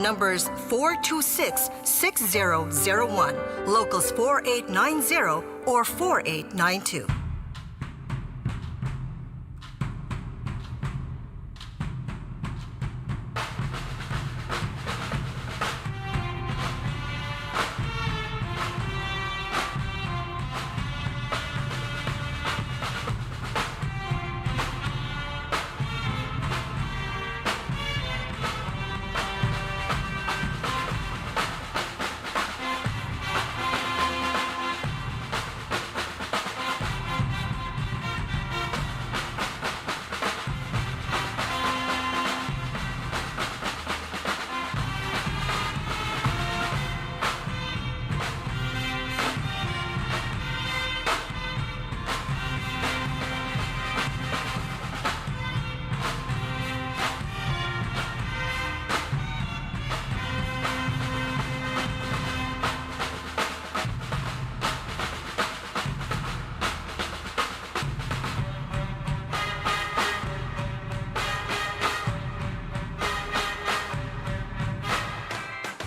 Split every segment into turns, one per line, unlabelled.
Numbers 426-6001, locals 4890 or 4892.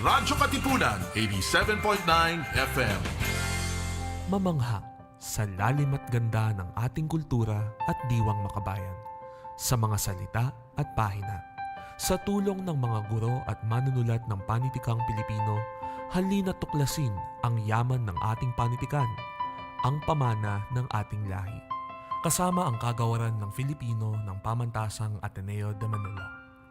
Radyo Katipunan, 87.9 FM.
Mamangha sa lalim at ganda ng ating kultura at diwang makabayan, sa mga salita at pahina. Sa tulong ng mga guro at manunulat ng panitikang Pilipino, halina't tuklasin ang yaman ng ating panitikan, ang pamana ng ating lahi. Kasama ang kagawaran ng Filipino ng Pamantasang Ateneo de Manila.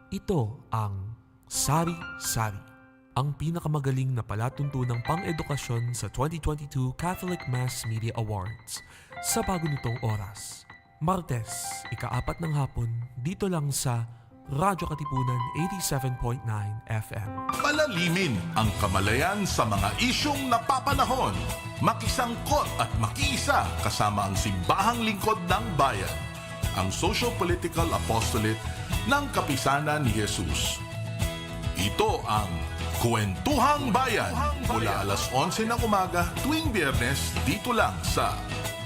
Ito ang Sari-Sari, ang pinakamagaling na palatuntunang pang-edukasyon sa 2022 Catholic Mass Media Awards sa bago nitong oras. Martes, ika-4 ng hapon, dito lang sa Radyo Katipunan 87.9 FM.
Palalimin ang kamalayan sa mga isyong napapanahon. Makisangkot at makiisa kasama ang simbahang lingkod ng bayan. Ang Social-Political Apostolate ng Kapisanan ni Jesus. Ito ang Kwentuhang Bayan mula alas 11 ng umaga tuwing Biyernes dito lang sa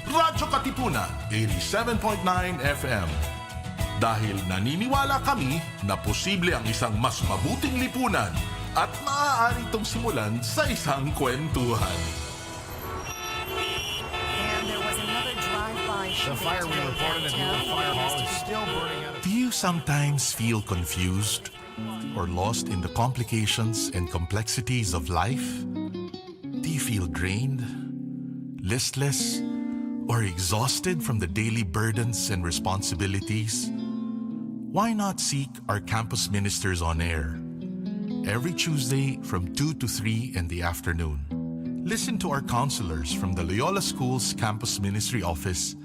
Radyo Katipunan 87.9 FM. Dahil naniniwala kami na posible ang isang mas mabuting lipunan at maaari itong simulan sa isang kwentuhan.
And there was another drive-by
The fire we reported at Moore Fire Hall is still burning out.
Do you sometimes feel confused or lost in the complications and complexities of life? Do you feel drained, listless, or exhausted from the daily burdens and responsibilities? Why not seek our campus ministers on air every Tuesday from 2 to 3 in the afternoon? Listen to our counselors from the Loyola School's Campus Ministry Office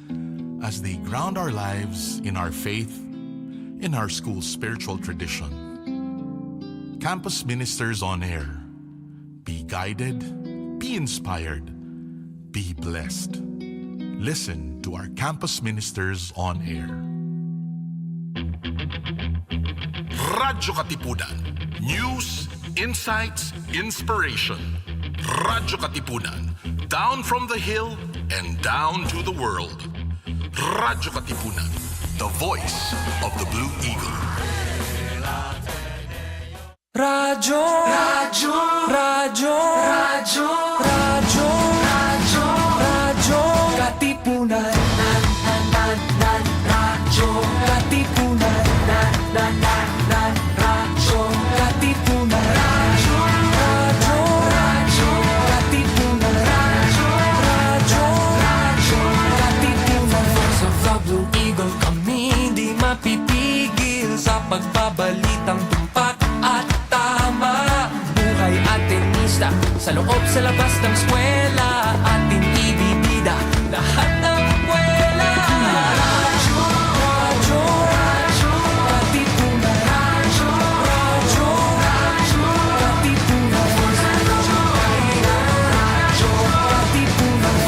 as they ground our lives in our faith, in our school's spiritual tradition. Campus Ministers on Air. Be guided, be inspired, be blessed. Listen to our Campus Ministers on Air. Radyo Katipunan. News, insights, inspiration. Radyo Katipunan. Down from the hill and down to the world. Radyo Katipunan. The voice of the Blue Eagle.
Radyo, Radyo, Radyo, Radyo, Radyo, Radyo, Radyo Katipunan. Radyo Katipunan. Radyo Katipunan. Radyo, Radyo, Radyo Katipunan. Radyo, Radyo, Radyo Katipunan. Sa The Blue Eagle kami di mapipigil sa pagbabalitang tumpak at tama. Buhay at tenista sa loob sa labas ng eskwela, ating ibibida lahat ng kwela. Radyo, Radyo, Radyo Katipunan. Radyo, Radyo, Radyo Katipunan. Radyo Katipunan.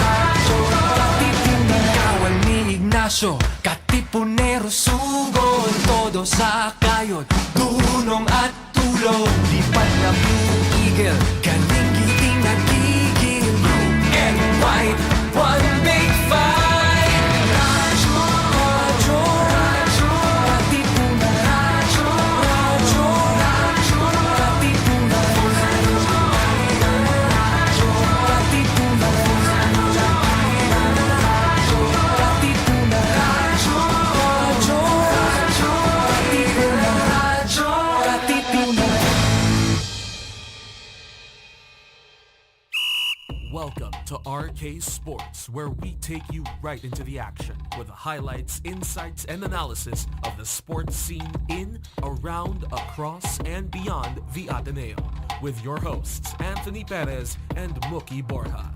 Radyo Katipunan. Kawal ni Ignacio, Katipunero sugod, todo sa kayod, tunong at tulong. Lipat na Blue Eagle, galing giting nagigil. Blue and white, one big fight. Radyo, Radyo, Radyo Katipunan. Radyo, Radyo, to RK Sports, where we take you right into the action with the highlights, insights, and analysis of the sports scene in, around, across, and beyond the Ateneo. With your hosts, Anthony Perez and Mookie Borja.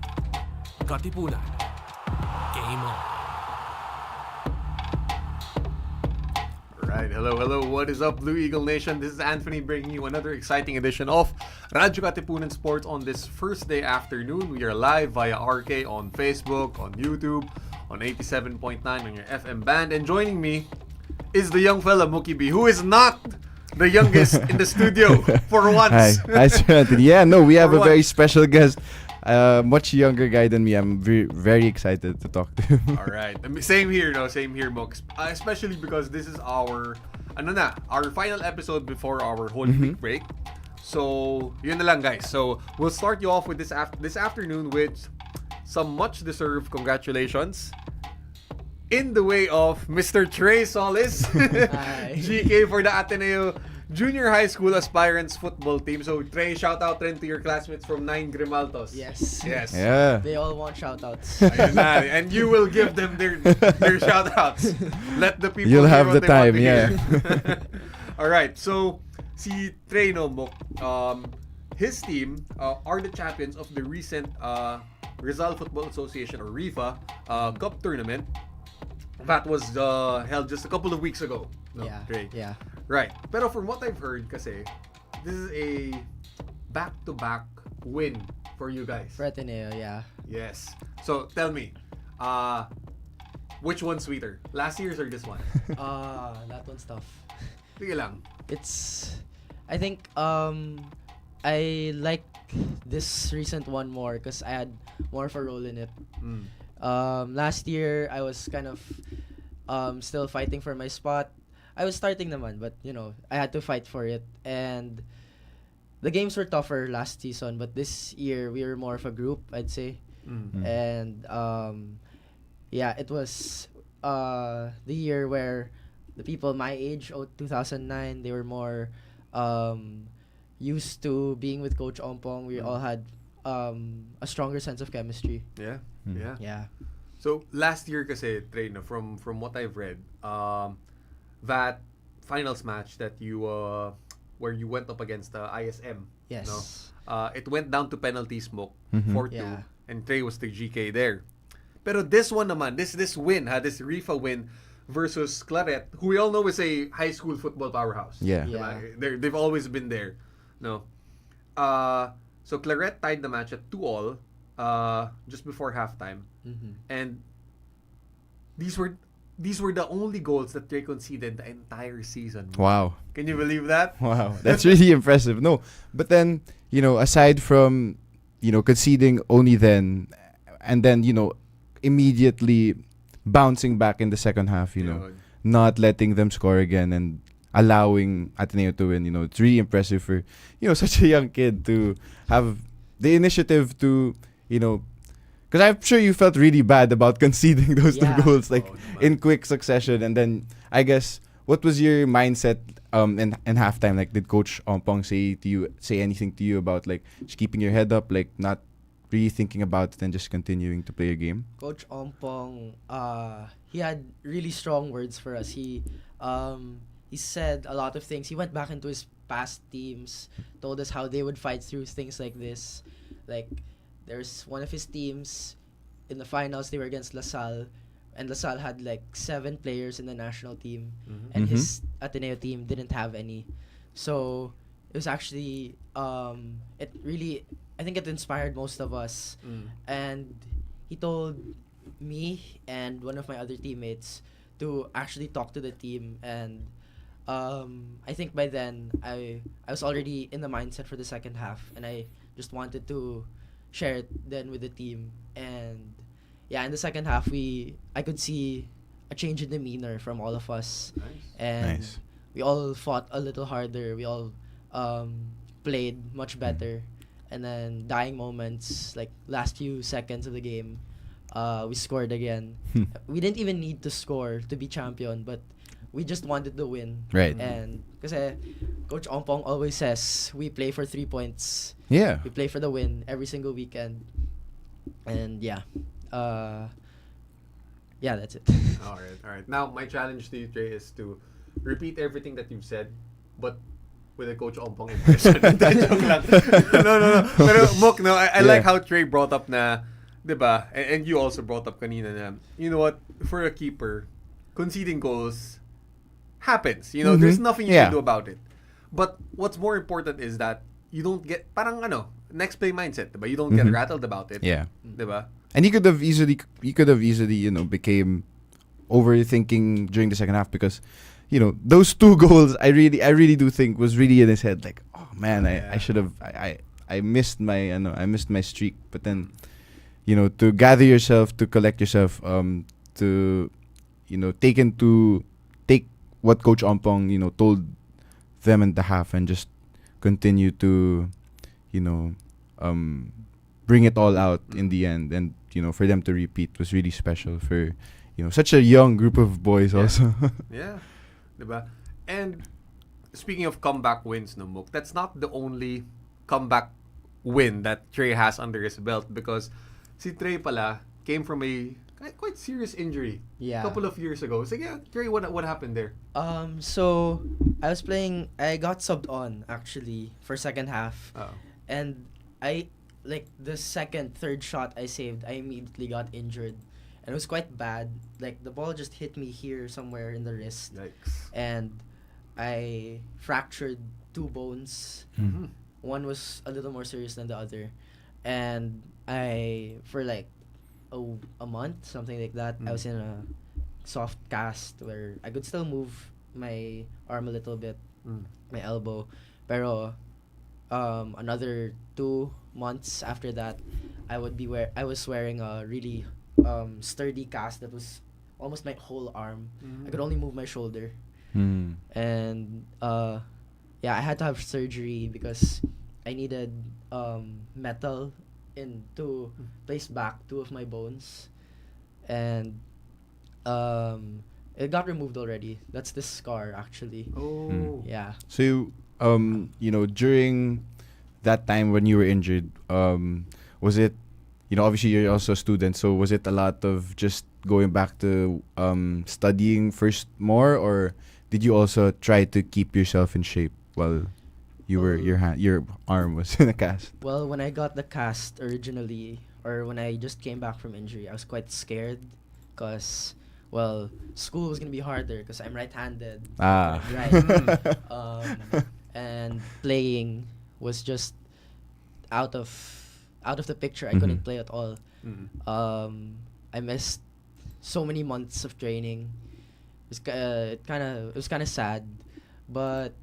Katipunan. Game on.
Right, hello, what is up, Blue Eagle Nation? This is Anthony bringing you another exciting edition of Radyo Katipunan Sports on this Thursday afternoon. We are live via RK on Facebook, on YouTube, on 87.9 on your FM band. And joining me is the young fella, Mookie B, who is not the youngest in the studio for once.
Hi, Sir Anthony. Yeah, no, we have
For
a very
once.
special guest. Much younger guy than me. I'm very excited to talk to him.
All right. Same here, Mook. Especially because this is our final episode before our Holy Week break. So, yun na lang, guys. So, we'll start you off with this afternoon with some much-deserved congratulations in the way of Mr. Trey Solis, GK for the Ateneo Junior High School Aspirants Football Team. So, Trey, shout out rin to your classmates from 9 Grimaldos.
Yes.
Yeah.
They all want shoutouts.
Ayun na. And you will give them their shoutouts. Let the people
You'll
hear
have
what
the
they
time,
want to
yeah.
hear. Alright, so si Trey his team are the champions of the recent Rizal Football Association or RIFA Cup tournament that was held just a couple of weeks ago. No,
Yeah.
Trey?
Yeah.
Right. Pero from what I've heard kasi, this is a back-to-back win for you guys.
For Ateneo, yeah.
Yes. So, tell me, which one's sweeter? Last year's or this one?
That one's tough.
Sige lang.
I think I like this recent one more because I had more of a role in it. Last year I was kind of still fighting for my spot. I was starting naman, but I had to fight for it, and the games were tougher last season, but this year we were more of a group, I'd say. And it was the year where the people my age, 2009, they were more used to being with Coach Ompong. We all had a stronger sense of chemistry.
Yeah.
Yeah.
So, last year kasi, Trey, from what I've read, that finals match that you where you went up against ISM.
Yes.
No? It went down to penalties, Mook, 4-2,
Yeah.
and Trey was the GK there. Pero this one naman, this win, this RIFA win versus Claret, who we all know is a high school football powerhouse.
Yeah.
Diba? They've always been there. No. So Claret tied the match at 2-2 just before halftime. And these were the only goals that they conceded the entire season.
Wow.
Can you believe that?
Wow. That's really impressive. No, but then, aside from, conceding only then, and then, immediately bouncing back in the second half,
Yun.
not letting them score again and allowing Ateneo to win, it's really impressive for, such a young kid to have the initiative to, because I'm sure you felt really bad about conceding those
Yeah.
two goals
naman.
in quick succession. And then, I guess, what was your mindset in halftime? Like, did Coach Ompong say anything to you about, like, just keeping your head up, like, not really thinking about it and just continuing to play your game?
Coach Ompong, he had really strong words for us. He said a lot of things. He went back into his past teams, told us how they would fight through things like this. Like, there's one of his teams in the finals, they were against LaSalle, and LaSalle had like 7 players in the national team, and his Ateneo team didn't have any. So it was actually it really, I think it inspired most of us. And he told me and one of my other teammates to actually talk to the team, and I think by then I was already in the mindset for the second half, and I just wanted to share it then with the team. And in the second half I could see a change in demeanor from all of us. And
Nice.
we all fought a little harder. We all played much better. And then dying moments, like last few seconds of the game, we scored again. We didn't even need to score to be champion, but we just wanted to win.
Right.
And kasi Coach Ompong always says we play for 3 points.
Yeah.
We play for the win every single weekend. And yeah, yeah, that's it.
All right. Now, my challenge to you, Trey, is to repeat everything that you've said, but with a Coach Ompong impression. Joke lang. No. Pero, Mook, no, I
Yeah.
like how Trey brought up na, diba? And you also brought up kanina na, you know what, for a keeper, conceding goals happens. You know, there's nothing you
Yeah.
can do about it. But what's more important is that you don't get, parang next play mindset, diba? You don't get rattled about it.
Yeah.
Diba?
And he could have easily, became overthinking during the second half because, those 2 goals, I really do think was really in his head. Like, oh man, I should have, I missed my streak. But then, to gather yourself, to collect yourself, to, take what Coach Ompong, told them in the half and just continue to, bring it all out in the end. And, for them to repeat was really special for, such a young group of boys also.
Yeah. Diba? And speaking of comeback wins, no, Mook, that's not the only comeback win that Trey has under his belt because si Trey pala came from a quite serious injury
Yeah.
a couple of years ago. So yeah, Trey, what happened there?
So I got subbed on actually for second half.
Oh.
And I like the third shot I saved, I immediately got injured. And it was quite bad. Like the ball just hit me here somewhere in the wrist.
Yikes.
And I fractured 2 bones. One was a little more serious than the other. And I, for like a month, something like that, I was in a soft cast where I could still move my arm a little bit, my elbow. Pero another 2 months after that, I was wearing a really sturdy cast that was almost my whole arm. I could only move my shoulder. And I had to have surgery because I needed metal to place back 2 of my bones. And it got removed already. That's this scar actually.
Oh.
Yeah.
So, during that time when you were injured, was it, obviously you're also a student, so was it a lot of just going back to studying first more, or did you also try to keep yourself in shape while you were your arm was in a cast?
Well, when I got the cast originally, or when I just came back from injury, I was quite scared because, well, school was gonna be harder because I'm right-handed. Right. And playing was just out of the picture. I couldn't play at all. I missed so many months of training. It was kind of sad, but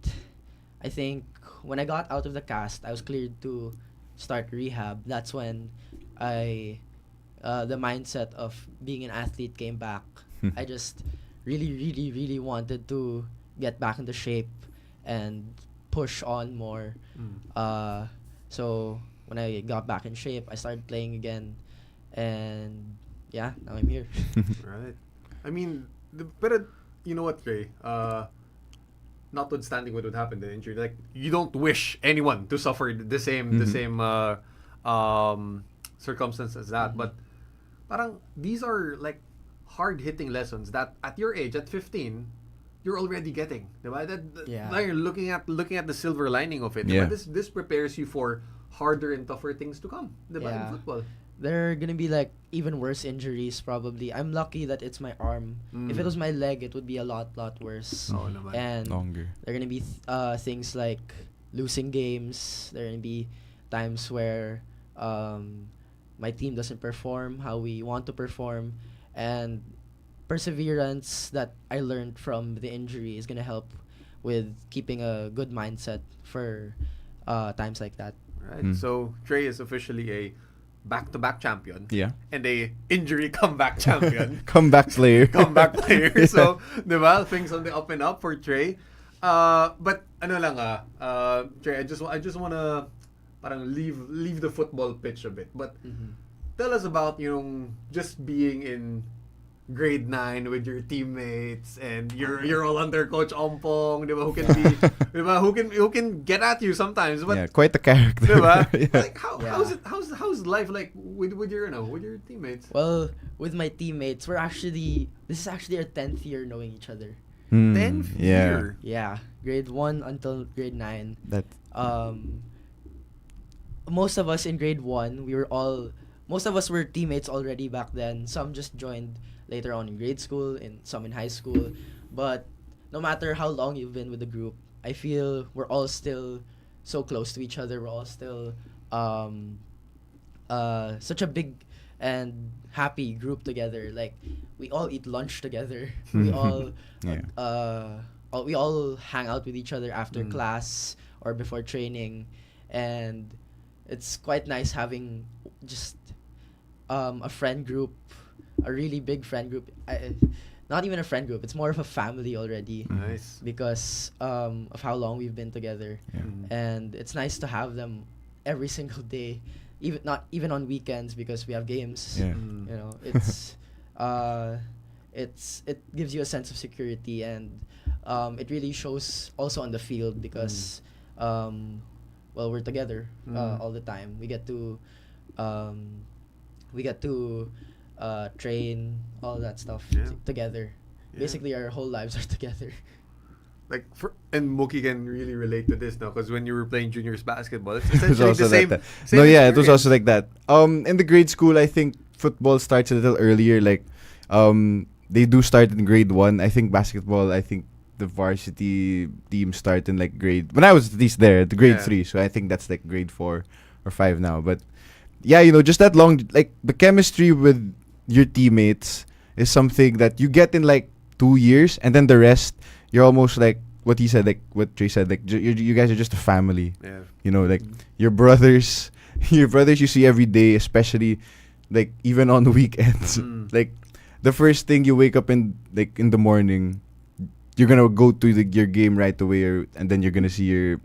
I think when I got out of the cast, I was cleared to start rehab. That's when the mindset of being an athlete came back. I just really wanted to get back into shape and push on more. So when I got back in shape, I started playing again, and yeah, now I'm here.
Right. I mean, but you know what, Trey? Notwithstanding what would happen, the injury, like you don't wish anyone to suffer the same circumstance as that. But parang these are like hard hitting lessons that at your age, at 15, you're already getting. Diba? Like you're looking at the silver lining of it.
Yeah.
Diba? This prepares you for harder and tougher things to come. Diba? In football.
There are gonna be like even worse injuries probably. I'm lucky that it's my arm. If it was my leg, it would be a lot worse.
Oh, naman.
And
Longer.
there are gonna be things like losing games. There are gonna be times where my team doesn't perform how we want to perform, and perseverance that I learned from the injury is gonna help with keeping a good mindset for times like that.
Right. So Trey is officially a back-to-back champion.
Yeah.
And a injury comeback champion.
Comeback player.
Comeback player. So, di ba? Things on the up and up for Trey. But ano lang Trey, I just wanna parang leave the football pitch a bit. But tell us about yung just being in grade 9 with your teammates, and you're all under Coach Ompong, di ba? Who can be, di ba? Who can get at you sometimes, but
yeah, quite a character.
di ba?
Yeah.
Like
Yeah.
how's life like with your with your teammates?
Well, with my teammates, this is actually our 10th year knowing each other.
10th
yeah.
year.
Yeah, grade 1 until grade 9.
That
Most of us in grade 1, most of us were teammates already back then. Some just joined later on in grade school and some in high school. But no matter how long you've been with the group, I feel we're all still so close to each other. We're all still such a big and happy group together. Like, we all eat lunch together. We all
Yeah.
we all hang out with each other after class or before training, and it's quite nice having just a friend group, a really big friend group. Not even a friend group, it's more of a family already.
Nice.
Because of how long we've been together. And it's nice to have them every single day, not even on weekends, because we have games.
Yeah.
You know, it gives you a sense of security, and it really shows also on the field, because well, we're together all the time. We get to train, all that stuff together.
Yeah.
Basically, our whole lives are together.
Like, and Mookie can really relate to this now, because when you were playing juniors basketball, it's
It was
essentially
also
the same.
like that.
same
No, yeah, it was
experience.
also like that. In the grade school, I think football starts a little earlier. Like, they do start in grade 1. I think basketball, I think the varsity team start in like when I was at least there, the grade 3. So I think that's like grade 4 or 5 now. But yeah, just that long, like the chemistry with your teammates is something that you get in like 2 years, and then the rest, you're almost like what he said, like what Trey said, like you guys are just a family.
Yeah.
Like your brothers you see every day, especially like even on weekends. Like the first thing you wake up in the morning, you're gonna go to your game right away, and then you're gonna see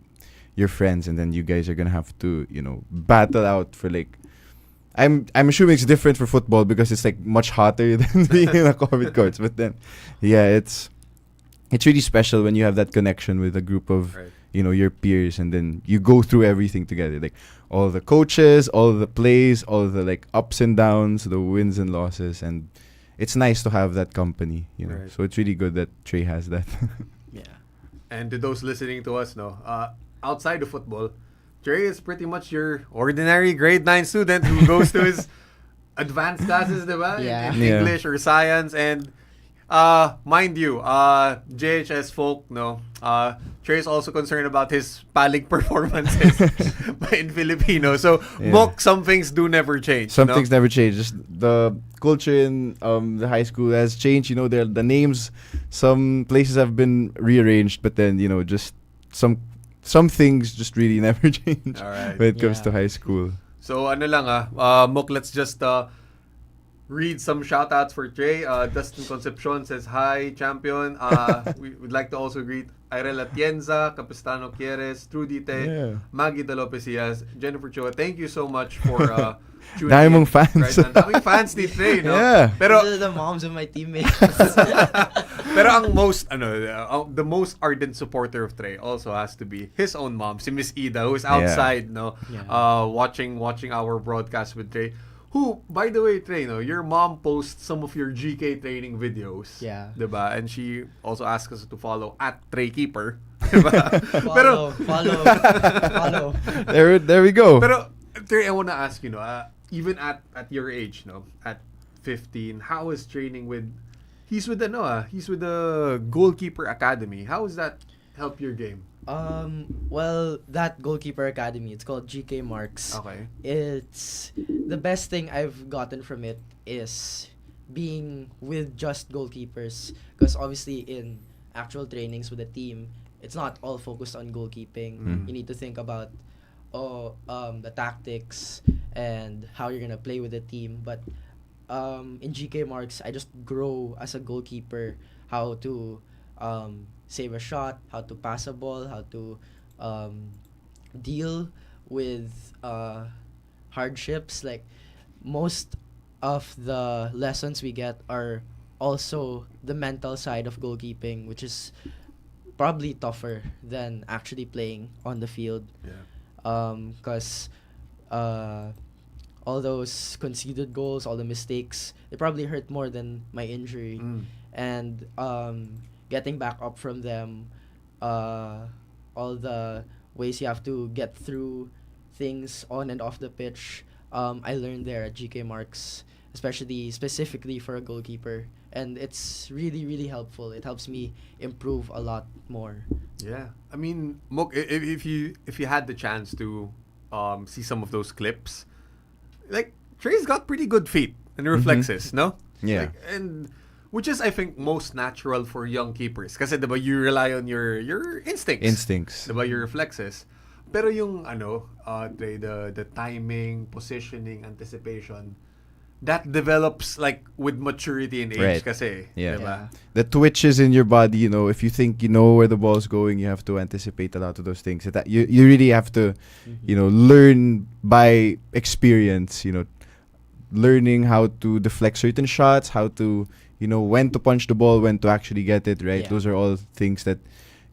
your friends, and then you guys are gonna have to battle out for like. I'm assuming it's different for football because it's like much hotter than being in a COVID courts. But then, yeah, it's really special when you have that connection with a group of your peers, and then you go through everything together, like all the coaches, all the plays, all the like ups and downs, the wins and losses, and it's nice to have that company.
Right.
So it's really good that Trey has that.
Yeah.
And to those listening to us, outside of football, Trey is pretty much your ordinary grade 9 student who goes to his advanced classes, diba?
Yeah.
In
Yeah.
English or science. And mind you, JHS folk, Trey is also concerned about his palig performances in Filipino. So,
Yeah.
Mok, some things do never change.
Some things never change. Just the culture in the high school has changed. The names, some places have been rearranged, but then just some things just really never change
Alright.
when it comes
Yeah.
to high school.
So, Mok, let's just read some shoutouts for Trey. Dustin Concepcion says, hi, champion. We would like to also greet Irel Atienza, Capistano Quieres, Trudy Te,
Yeah.
Maggie De Lopez Diaz, Jennifer Chua. Thank you so much for tuning
Dami
in.
mong fans.
Right? Daming fans ni Trey, no?
Yeah.
Pero,
These are the moms of my teammates.
pero ang most, the most ardent supporter of Trey also has to be his own mom, si Miss Ida, who's outside, watching our broadcast with Trey. Who, by the way, Trey, your mom posts some of your GK training videos.
Yeah.
Diba? And she also asked us to follow at TreyKeeper. Diba?
Follow.
There we go.
Pero, Trey, I want to ask you, even at your age, at 15, how is training with... He's with the Goalkeeper Academy. How does that help your game?
Well, that goalkeeper academy, it's called GK Marks.
Okay.
It's the best thing I've gotten from it is being with just goalkeepers, because obviously in actual trainings with the team, it's not all focused on goalkeeping. You need to think about the tactics and how you're gonna play with the team. But in GK Marks, I just grow as a goalkeeper, how to save a shot, how to pass a ball, how to deal with hardships. Like, most of the lessons we get are also the mental side of goalkeeping, which is probably tougher than actually playing on the field.
Yeah.
Because all those conceded goals, all the mistakes, they probably hurt more than my injury. And getting back up from them, all the ways you have to get through things on and off the pitch, I learned there at GK Marks, specifically for a goalkeeper. And it's really, really helpful. It helps me improve a lot more.
Yeah. I mean, Mook, if you had the chance to see some of those clips, like Trey's got pretty good feet and reflexes, no?
Yeah.
Like, and which is, I think, most natural for young keepers. Kasi, diba, you rely on your instincts. Diba, your reflexes. Pero yung, Trey, the timing, positioning, anticipation, that develops, like, with maturity and age.
Right.
Kasi,
Yeah.
diba?
The twitches in your body, if you think you know where the ball's going, you have to anticipate a lot of those things. That you really have to, learn by experience, learning how to deflect certain shots, how to, when to punch the ball, when to actually get it, right?
Yeah.
Those are all things that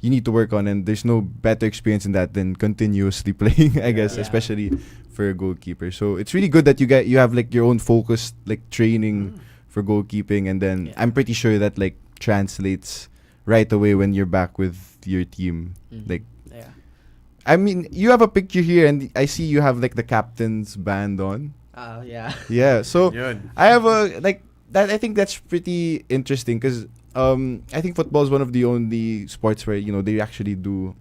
you need to work on, and there's no better experience in that than continuously playing, I guess,
Yeah.
especially for a goalkeeper. So it's really good that you have like your own focused like training for goalkeeping, and then I'm pretty sure that like translates right away when you're back with your team. Like,
Yeah.
I mean, you have a picture here, and I see you have like the captain's band on.
Yeah.
Yeah, so
Yun.
I have a like that. I think that's pretty interesting because I think football is one of the only sports where they actually do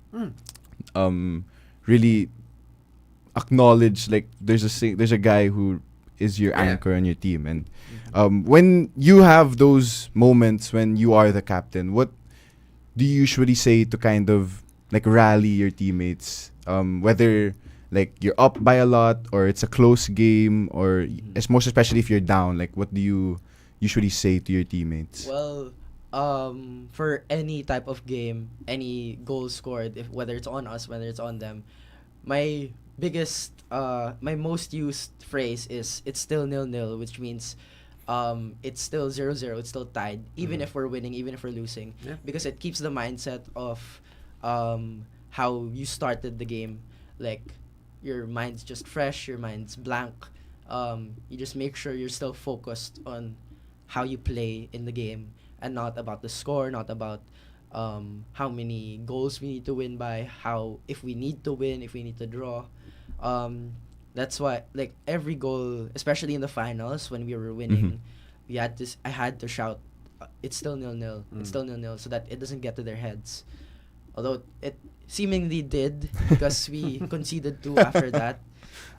really acknowledge like there's a guy who is your anchor on your team, and when you have those moments when you are the captain, what do you usually say to kind of like rally your teammates, whether like you're up by a lot or it's a close game, or most especially if you're down, like what do you usually say to your teammates?
Well, for any type of game, any goal scored, whether it's on us, whether it's on them, my most used phrase is it's still 0-0, which means it's still 0-0, it's still tied, even if we're winning, even if we're losing, because it keeps the mindset of how you started the game. Like, your mind's just fresh, your mind's blank. You just make sure you're still focused on how you play in the game, and not about the score, not about how many goals we need to win by, if we need to win, if we need to draw. That's why, like, every goal, especially in the finals when we were winning, I had to shout, it's still 0-0, it's still 0-0, so that it doesn't get to their heads. Although it seemingly did, because we conceded 2 after that.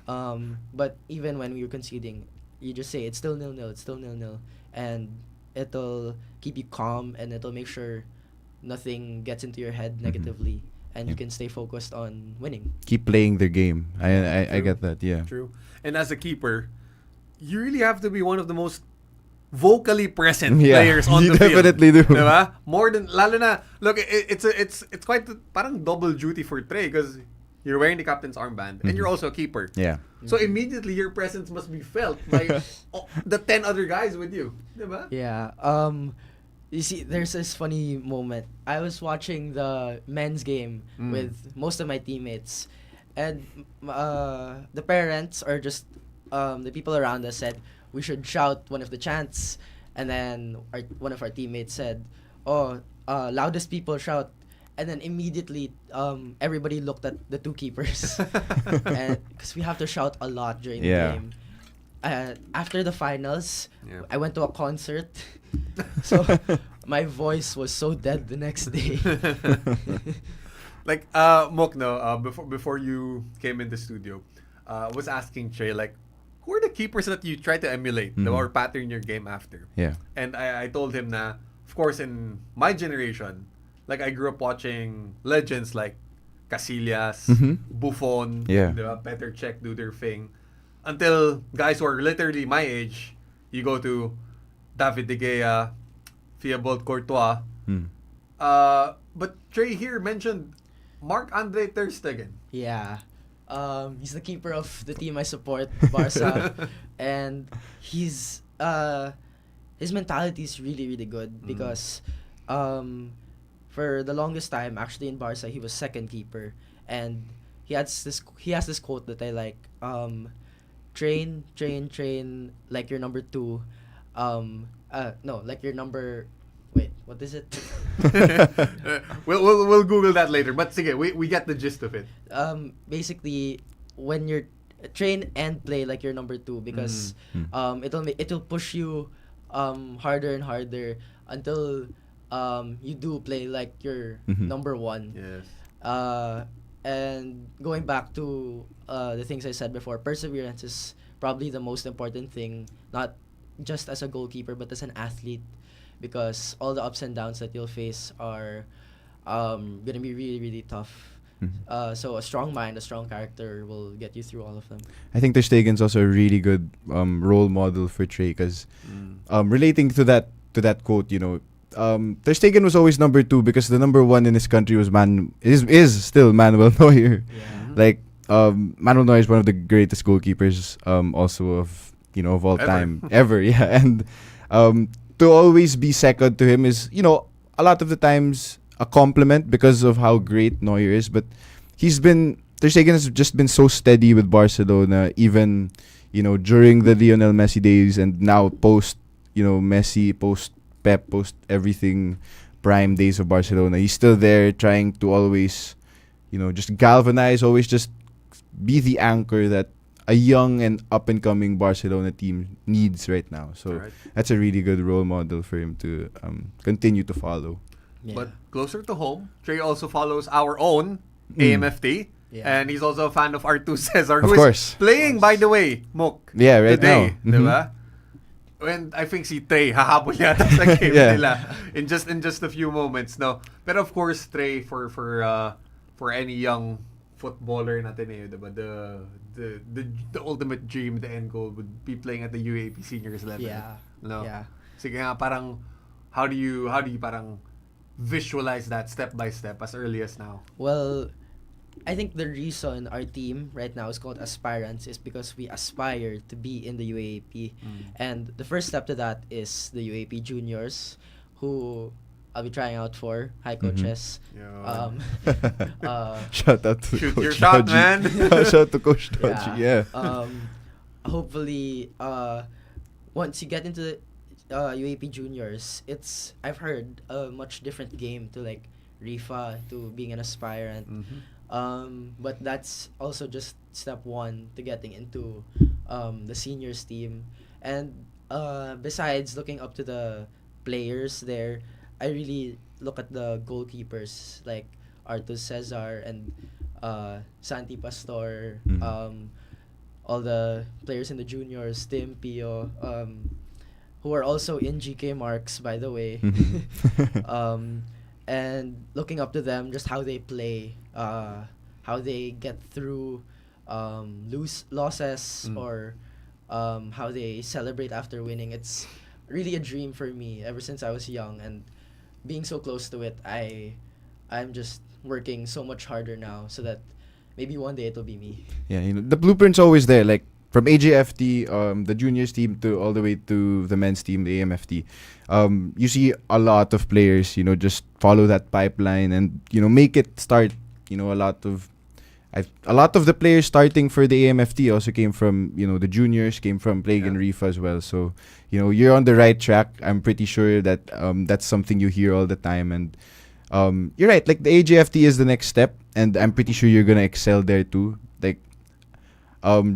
But even when we were conceding, you just say it's still 0-0, it's still 0-0, and it'll keep you calm, and it'll make sure nothing gets into your head negatively, and you can stay focused on winning.
Keep playing their game. I get that. Yeah.
True. And as a keeper, you really have to be one of the most vocally present players on
you
the field.
definitely do.
Diba? More than, lalo na, look, it's quite parang double duty for Trey, because you're wearing the captain's armband and you're also a keeper.
Yeah.
So immediately your presence must be felt by the 10 other guys with you. Diba?
Yeah. You see, there's this funny moment. I was watching the men's game with most of my teammates, and the parents, or just the people around us, said we should shout one of the chants, and then one of our teammates said, loudest people shout. And then immediately, everybody looked at the 2 keepers, and because we have to shout a lot during the game. After the finals, I went to a concert, so my voice was so dead the next day.
Like, Mok, before you came in the studio, I was asking Trey, like, who are the keepers that you try to emulate or pattern your game after?
Yeah.
And I told him na, of course, in my generation, like, I grew up watching legends like Casillas, Buffon, Petr Cech do their thing. Until guys who are literally my age, you go to David De Gea, Thibaut Courtois. But Trey here mentioned Marc-Andre Ter Stegen.
Yeah. He's the keeper of the team I support, Barca. And his his mentality is really, really good because for the longest time, actually in Barca, he was second keeper, and he has this quote that I like. Train like your number two. No, like your number. Wait, what is it?
We'll Google that later. But sige, we get the gist of it.
Basically, when you're train and play like your number two because it'll push you harder and harder until you do play like your number one.
Yes.
And going back to the things I said before, perseverance is probably the most important thing, not just as a goalkeeper but as an athlete, because all the ups and downs that you'll face are gonna be really, really tough. So a strong mind, a strong character will get you through all of them.
I think Ter Stegen's also a really good role model for Trey because relating to that quote, Ter Stegen was always number two because the number one in his country was is still Manuel Neuer.
Yeah.
Like Manuel Neuer is one of the greatest goalkeepers also of all time ever. Yeah, and to always be second to him is a lot of the times a compliment because of how great Neuer is, but Ter Stegen has just been so steady with Barcelona, even during the Lionel Messi days and now post Messi, post Pep, post everything prime days of Barcelona. He's still there trying to always just galvanize, always just be the anchor that a young and up and coming Barcelona team needs right now. So that's a really good role model for him to continue to follow.
Yeah.
But closer to home, Trey also follows our own AMFT. Yeah. And he's also a fan of R2 Cesar, who is playing, by the way, Mook.
Yeah, right
today,
now.
Diba? And I think si Trey hahabol yata sa game nila in just a few moments, no. But of course, Trey for any young footballer in Ateneo, diba, the ultimate dream, the end goal would be playing at the UAP seniors level.
Yeah.
No.
Yeah.
Sige nga, parang how do you parang visualize that step by step as early as now?
Well, I think the reason our team right now is called Aspirants is because we aspire to be in the UAP. And the first step to that is the UAP juniors, who I'll be trying out for. Hi, coaches.
Shout out to
Shoot
Coach
your shot,
Dodgy.
man.
Shout out to Coach Dodgy. Yeah.
Hopefully, once you get into the UAP juniors, I've heard a much different game to like Rifa, to being an aspirant. But that's also just step one to getting into the seniors team. And besides looking up to the players there, I really look at the goalkeepers like R2 Cesar and Santi Pastor, all the players in the juniors, Tim Pio, who are also in GK Marks, by the way. And looking up to them, just how they play, how they get through losses, or how they celebrate after winning. It's really a dream for me ever since I was young, and being so close to it, I'm just working so much harder now so that maybe one day it'll be me.
Yeah, the blueprint's always there. Like from AJFT, the juniors team to all the way to the men's team, the AMFT. You see a lot of players, just follow that pipeline and make it start. A lot of the players starting for the AMFT also came from the juniors, came from playing in Rifa as well. So you're on the right track. I'm pretty sure that that's something you hear all the time, and you're right. Like the AJFT is the next step, and I'm pretty sure you're gonna excel there too. Like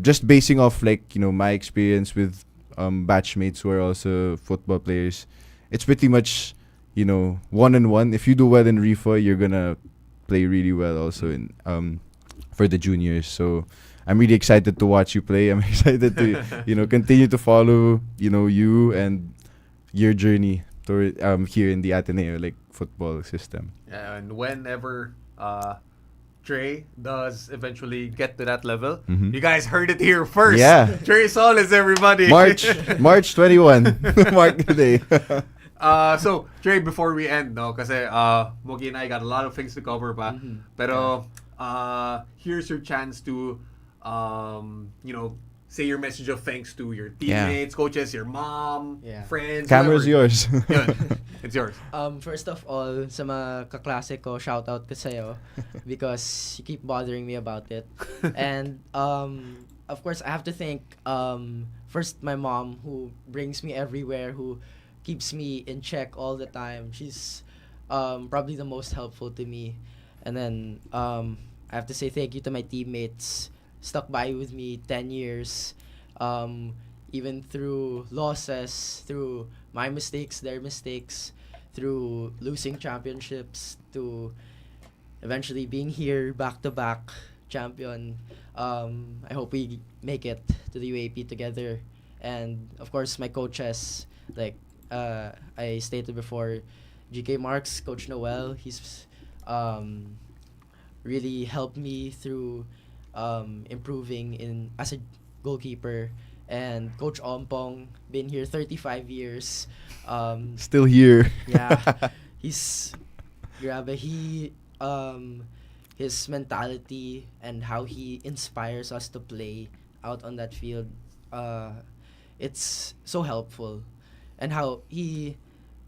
just basing off my experience with batchmates who are also football players, it's pretty much 1-on-1. If you do well in Rifa, you're gonna play really well also in for the juniors. So I'm really excited to watch you play. I'm excited to continue to follow you and your journey toward here in the Ateneo football system.
Yeah, and whenever Trey does eventually get to that level, you guys heard it here first.
Yeah.
Trey Solis, everybody.
March 21. Mark the day.
So Trey, before we end, kasi Mookie and I got a lot of things to cover pa. Pero here's your chance to say your message of thanks to your
Yeah.
teammates, coaches, your mom,
Yeah.
friends.
Camera's
whoever.
yours.
Yun. It's yours.
First of all, sa mga kaklase ko, shout out ko sa'yo because you keep bothering me about it. And of course, I have to thank first my mom who brings me everywhere, who keeps me in check all the time. She's probably the most helpful to me. And then I have to say thank you to my teammates, stuck by with me 10 years, even through losses, through my mistakes, their mistakes, through losing championships, to eventually being here back-to-back champion. I hope we make it to the UAP together. And of course, my coaches, like I stated before, GK Marks, Coach Noel, he's really helped me through improving as a goalkeeper. And Coach Ompong, been here 35 years.
Still here.
Yeah, he's grabe. His mentality and how he inspires us to play out on that field, it's so helpful. And how he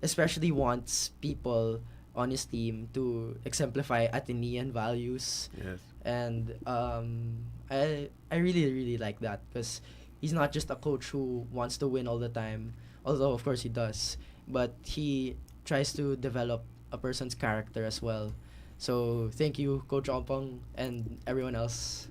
especially wants people on his team to exemplify Atenean values.
Yes.
And I really like that because he's not just a coach who wants to win all the time, although of course he does, but he tries to develop a person's character as well. So thank you, Coach Ompong, and everyone else.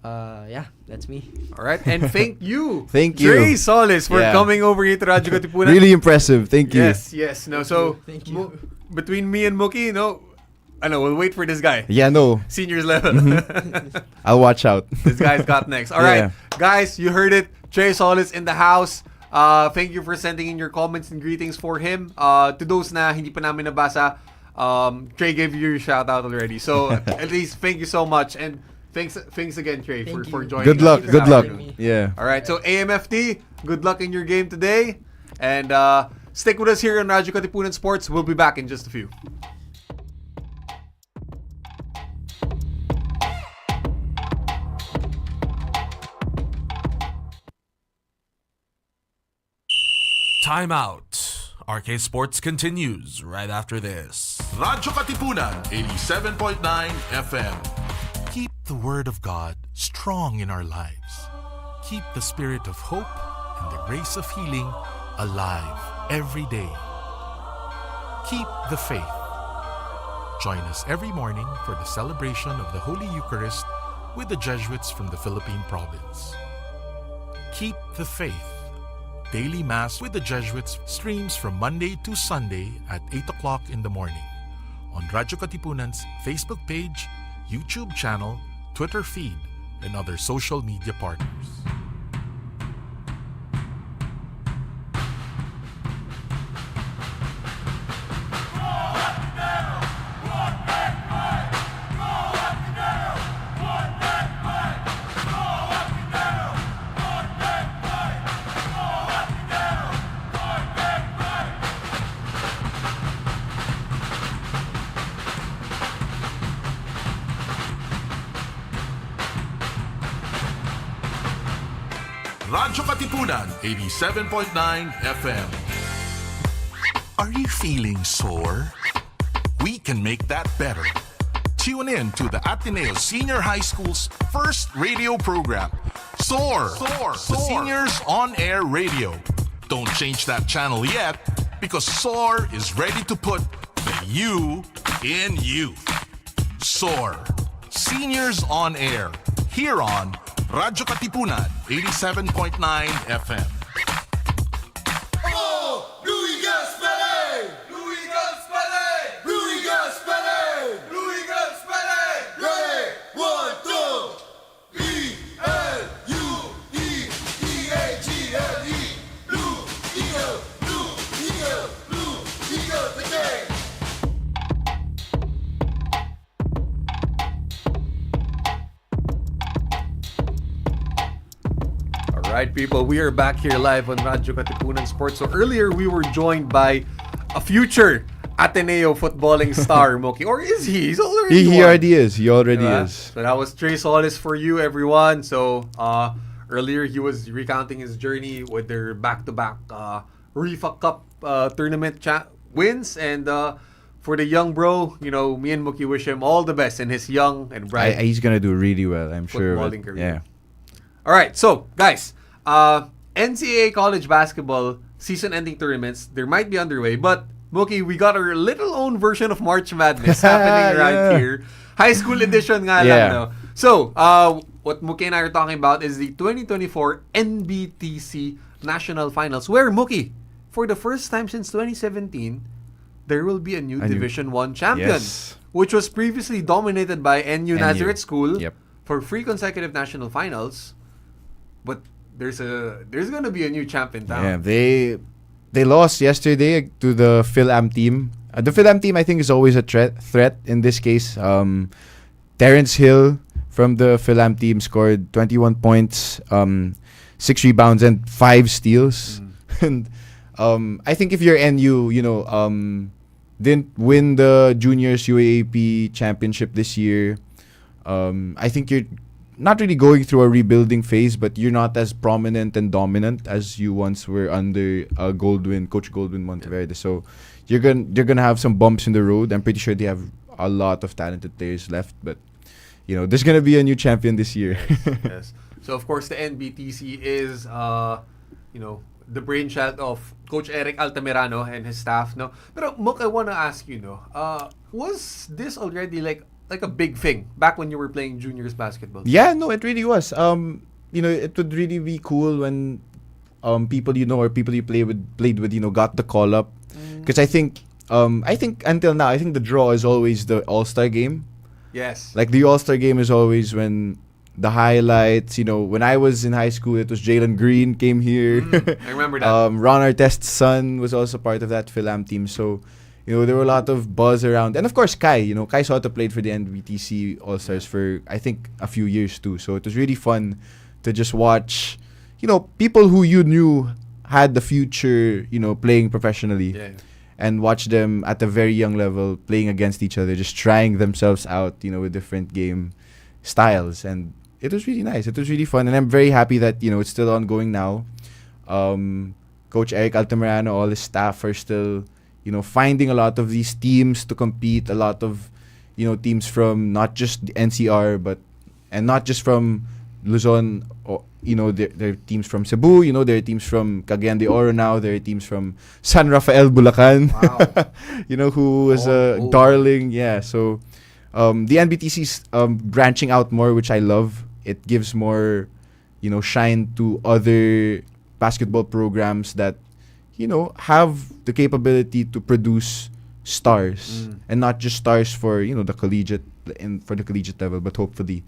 Yeah, that's me.
All right, and thank you,
Thank you.
Trey Solis, for
Yeah.
coming over here to Radyo Katipunan.
Really impressive. Thank you.
Yes. No, so
Thank you.
between me and Mookie, I know we'll wait for this guy.
Yeah, no.
Seniors level.
I'll watch out.
This guy's got next. All right, guys, you heard it. Trey Solis in the house. Thank you for sending in your comments and greetings for him. To those na hindi pa namin nabasa, Trey gave you your shout out already. So at least thank you so much, and thanks again, Trey,
Thank
for
you.
joining.
Good
us
luck.
this
Good luck.
afternoon.
Yeah.
All right, so AMFT, good luck in your game today, and stick with us here on Radyo Katipunan Sports. We'll be back in just a few.
Time out. Arcade Sports continues right after this.
Radyo Katipunan 87.9 FM. Keep the Word of God strong in our lives. Keep the spirit of hope and the grace of healing alive every day. Keep the faith. Join us every morning for the celebration of the Holy Eucharist with the Jesuits from the Philippine province. Keep the faith. Daily Mass with the Jesuits streams from Monday to Sunday at 8 o'clock in the morning on Radyo Katipunan's Facebook page, YouTube channel, Twitter feed, and other social media partners. Radyo Katipunan 87.9 FM. Are you feeling sore? We can make that better. Tune in to the Ateneo Senior High School's first radio program, Soar, the Seniors On Air Radio. Don't change that channel yet, because Soar is ready to put the you in you. Soar, Seniors On Air, here on Radyo Katipunan 87.9 FM.
Alright, people, we are back here live on Radyo Katipunan Sports. So earlier we were joined by a future Ateneo footballing star, Mookie. Or is he? He's already
He
one.
already is. He already
Diba?
is.
So that was Trey Solis for you, everyone. So Earlier, he was recounting his journey with their back-to-back Rifa Cup tournament wins. And for the young bro, me and Mookie wish him all the best in his young and bright
He's gonna do really well, I'm sure.
footballing career.
Yeah.
All right, so guys, NCAA college basketball season-ending tournaments, they might be underway, but Mookie, we got our little own version of March Madness happening right here. High school edition nga lang, no? So, what Mookie and I are talking about is the 2024 NBTC National Finals, where, Mookie, for the first time since 2017, there will be a new Division 1 champion, which was previously dominated by NU Nazareth School for 3 consecutive national finals. But there's gonna be a new champion down.
Yeah, they lost yesterday to the Phil-Am team. The Phil-Am team, I think, is always a threat in this case. Terrence Hill from the Phil-Am team scored 21 points, 6 rebounds, and 5 steals. And I think if you're NU, didn't win the Juniors UAAP championship this year, I think you're not really going through a rebuilding phase, but you're not as prominent and dominant as you once were under Coach Goldwyn Monteverde. So you're gonna have some bumps in the road. I'm pretty sure they have a lot of talented players left, but there's gonna be a new champion this year.
Yes. So of course the NBTC is the brainchild of Coach Eric Altamirano and his staff, no. But Mook, I wanna ask you, was this already like a big thing back when you were playing juniors basketball?
Yeah, no, it really was. It would really be cool when people or people you played with, got the call up. Because I think until now, I think the draw is always the All-Star game.
Yes.
Like the All-Star game is always when the highlights, when I was in high school, it was Jalen Green came here.
I remember that.
Ron Artest's son was also part of that Phil-Am team. So, there were a lot of buzz around. And of course, Kai. Kai Soto played for the NBTC All-Stars for, I think, a few years too. So it was really fun to just watch, people who you knew had the future, playing professionally.
Yeah.
And watch them at a very young level playing against each other, just trying themselves out, with different game styles. And it was really nice. It was really fun. And I'm very happy that, it's still ongoing now. Coach Eric Altamirano, all his staff are still finding a lot of these teams to compete, a lot of, teams from not just the NCR, and not just from Luzon, or, there are teams from Cebu, there are teams from Cagayan de Oro now, there are teams from San Rafael, Bulacan,
wow.
Who was a darling. Yeah, so the NBTC's branching out more, which I love. It gives more, shine to other basketball programs that have the capability to produce stars, and not just stars for the collegiate level, but hopefully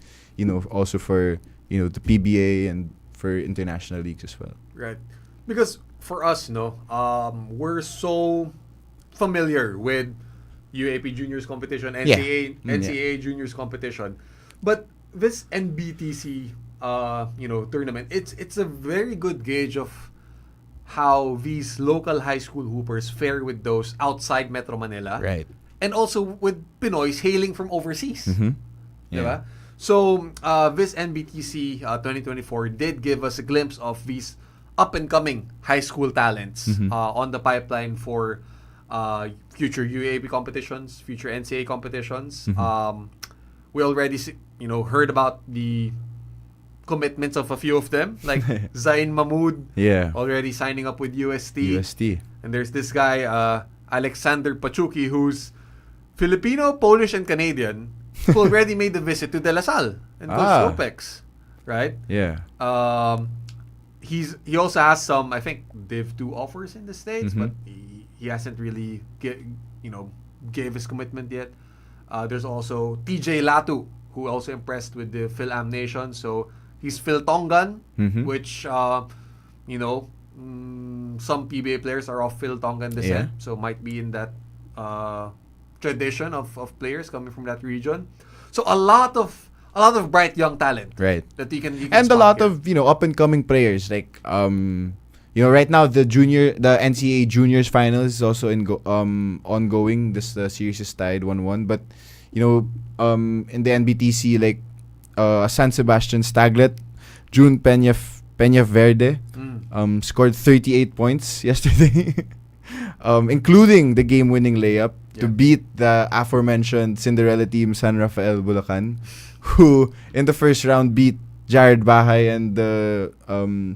also for the PBA and for international leagues as well.
Right, because for us, we're so familiar with UAP Juniors competition, NCAA Juniors competition, but this NBTC tournament, it's a very good gauge of how these local high school hoopers fare with those outside Metro Manila.
Right.
And also with Pinoys hailing from overseas.
Mm-hmm. Yeah.
Diba? So, this NBTC 2024 did give us a glimpse of these up-and-coming high school talents on the pipeline for future UAP competitions, future NCAA competitions. We already heard about the commitments of a few of them, like Zain Mahmoud, already signing up with UST. And there's this guy, Alexander Pachuki, who's Filipino, Polish, and Canadian, who already made the visit to De La Salle and Coach Opex, right?
Yeah.
He also has some, I think, Div 2 offers in the States, but he hasn't really gave his commitment yet. There's also TJ Latu, who also impressed with the Phil-Am Nation. So he's Phil Tongan, which some PBA players are of Phil Tongan descent, so might be in that tradition of players coming from that region. So a lot of bright young talent,
right?
That you can
and a lot
here.
of up and coming players like right now the NCAA Juniors Finals is also ongoing. The series is tied 1-1, but in the NBTC, like San Sebastian Staglet, June Peña Peña Verde scored 38 points yesterday, including the game-winning layup to beat the aforementioned Cinderella team San Rafael Bulacan, who in the first round beat Jared Bahay and the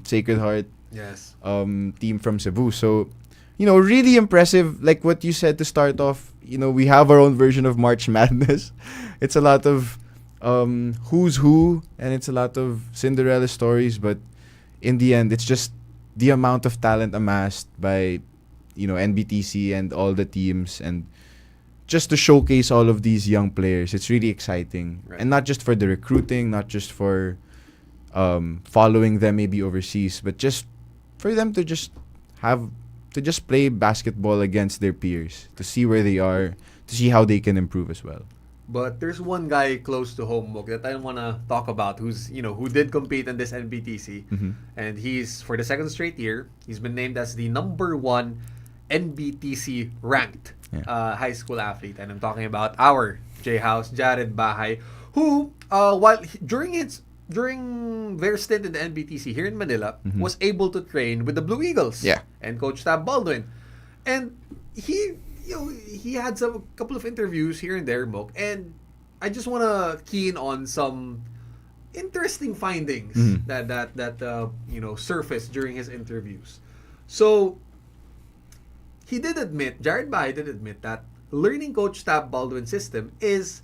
Sacred Heart team from Cebu. So, really impressive. Like what you said to start off, we have our own version of March Madness. It's a lot of who's who, and it's a lot of Cinderella stories, but in the end, it's just the amount of talent amassed by, NBTC and all the teams, and just to showcase all of these young players. It's really exciting. Right. And not just for the recruiting, not just for following them maybe overseas, but just for them to just play basketball against their peers, to see where they are, to see how they can improve as well.
But there's one guy close to home, Mook, that I want to talk about who did compete in this NBTC. And he's, for the second straight year, he's been named as the number 1 NBTC ranked high school athlete. And I'm talking about our J-House, Jared Bahay, who, during their stint in the NBTC here in Manila, was able to train with the Blue Eagles and Coach Tab Baldwin. And he had a couple of interviews here and there, Mook, and I just want to key in on some interesting findings that surfaced during his interviews. So Jared Bahay did admit that learning Coach Tab Baldwin's system is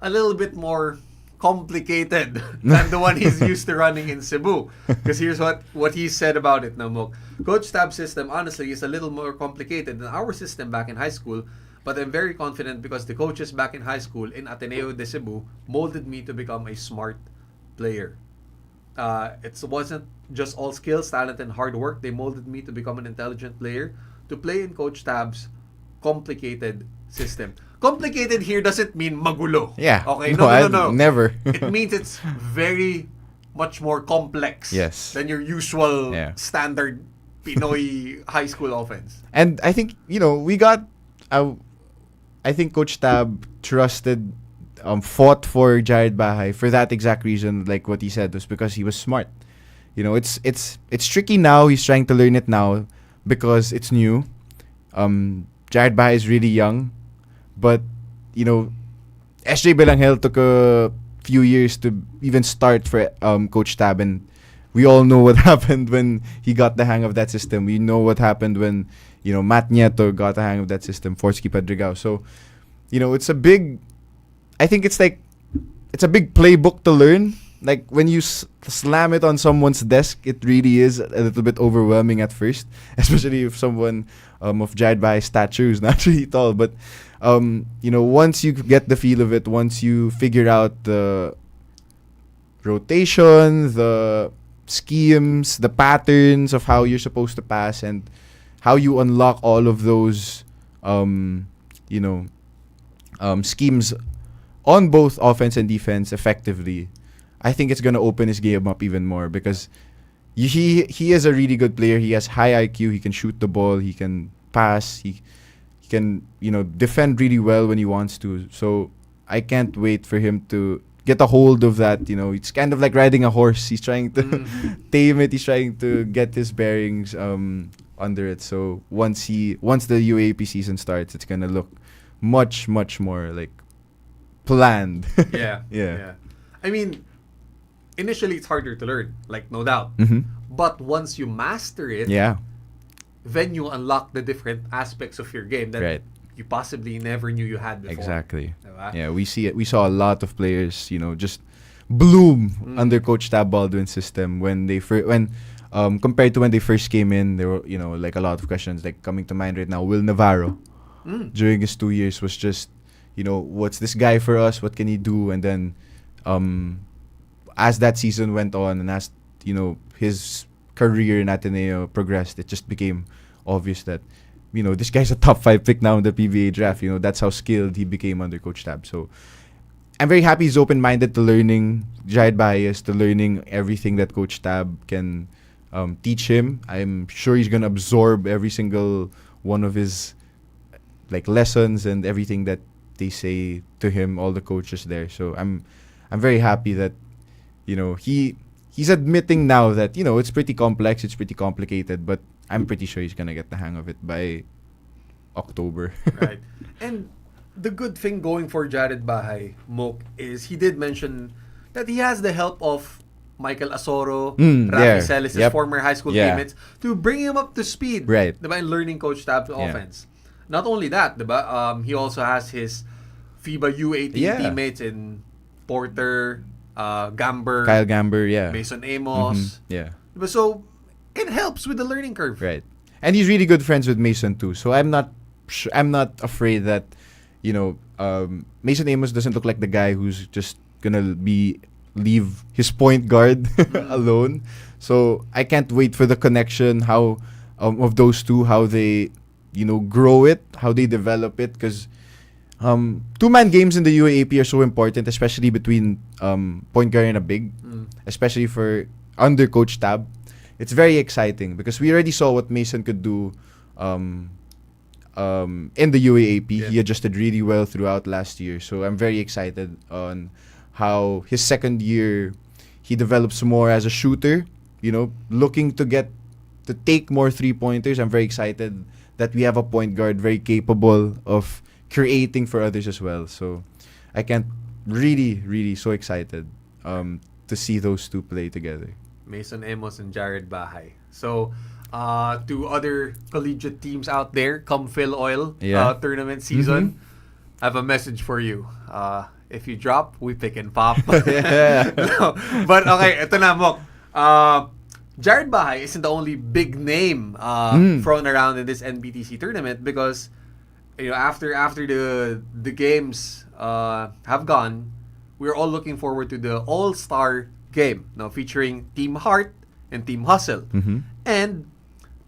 a little bit more complicated than the one he's used to running in Cebu. Because here's what he said about it now, Mook. Coach Tab's system, honestly, is a little more complicated than our system back in high school, but I'm very confident because the coaches back in high school in Ateneo de Cebu molded me to become a smart player. It wasn't just all skills, talent, and hard work. They molded me to become an intelligent player to play in Coach Tab's complicated system. Complicated here doesn't mean magulo.
Yeah.
Okay? No.
Never.
It means it's very much more complex than your usual standard Pinoy high school offense.
And I think, I think Coach Tab fought for Jared Bahay for that exact reason, like what he said, was because he was smart. It's tricky now. He's trying to learn it now because it's new. Jared Bahay is really young. But, SJ Belangel took a few years to even start for Coach Tab, and we all know what happened when he got the hang of that system. We know what happened when, Matt Nieto got the hang of that system, Forsky Padrigao. So, it's a big playbook to learn. Like, when you slam it on someone's desk, it really is a little bit overwhelming at first, especially if someone of Jared Bahay's stature is not really tall. But, once you get the feel of it, once you figure out the rotation, the schemes, the patterns of how you're supposed to pass, and how you unlock all of those, schemes on both offense and defense effectively, I think it's going to open his game up even more, because he is a really good player. He has high IQ. He can shoot the ball. He can pass. He can, defend really well when he wants to. So I can't wait for him to get a hold of that. It's kind of like riding a horse. He's trying to tame it. He's trying to get his bearings under it. So once the UAP season starts, it's gonna look much, much more like planned.
Yeah. I mean, initially it's harder to learn, like, no doubt. But once you master it, then you unlock the different aspects of your game that you possibly never knew you had before.
Exactly. Diba? Yeah, we see it. We saw a lot of players, just bloom under Coach Tab Baldwin's system when they compared to when they first came in. There were, like a lot of questions like coming to mind right now. Will Navarro during his 2 years was just, what's this guy for us? What can he do? And then, as that season went on and as his career in Ateneo progressed, it just became obvious that this guy's a top 5 pick now in the PBA draft. That's how skilled he became under Coach Tab. So I'm very happy he's open-minded to learning Jared Bahay, to learning everything that Coach Tab can teach him. I'm sure he's gonna absorb every single one of his lessons and everything that they say to him, all the coaches there. So I'm very happy that he he's admitting now that, it's pretty complex, it's pretty complicated, but I'm pretty sure he's gonna get the hang of it by October.
Right. And the good thing going for Jared Bahay, Mook, is he did mention that he has the help of Michael Asoro, Rafi Celis, his former high school teammates, to bring him up to speed.
Right.
Diba? And learning Coach Tab's offense. Not only that, diba? He also has his FIBA U18 teammates in Porter, Gamber,
Kyle Gamber,
Mason Amos.
Yeah.
Diba? So, it helps with the learning curve.
Right. And he's really good friends with Mason too. So I'm not afraid that, Mason Amos doesn't look like the guy who's just gonna leave his point guard alone. So I can't wait for the connection, how of those two, how they, grow it, how they develop it, because two-man games in the UAAP are so important, especially between point guard and a big, especially for under Coach Tab. It's very exciting because we already saw what Mason could do in the UAAP.
Yeah.
He adjusted really well throughout last year. So I'm very excited on how his second year he develops more as a shooter, looking to take more three-pointers. I'm very excited that we have a point guard very capable of creating for others as well. So I can't really so excited to see those two play together.
Mason Amos and Jared Bahay. So, to other collegiate teams out there, come Phil Oil tournament season, I have a message for you. If you drop, we pick and pop. No, but okay, ito na, Mok. Jared Bahay isn't the only big name thrown around in this NBTC tournament because after the games have gone, we're all looking forward to the All-Star game now featuring Team Heart and Team Hustle. And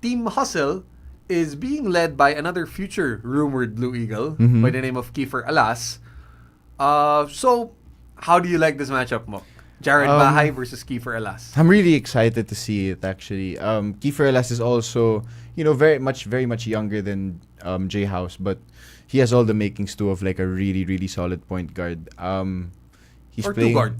Team Hustle is being led by another future rumored Blue Eagle by the name of Kiefer Alas. So how do you like this matchup, Mo? Jared Bahay versus Kiefer Alas.
I'm really excited to see it actually. Kiefer Alas is also, very much younger than J House, but he has all the makings too of like a really solid point guard. He's playing
two guard.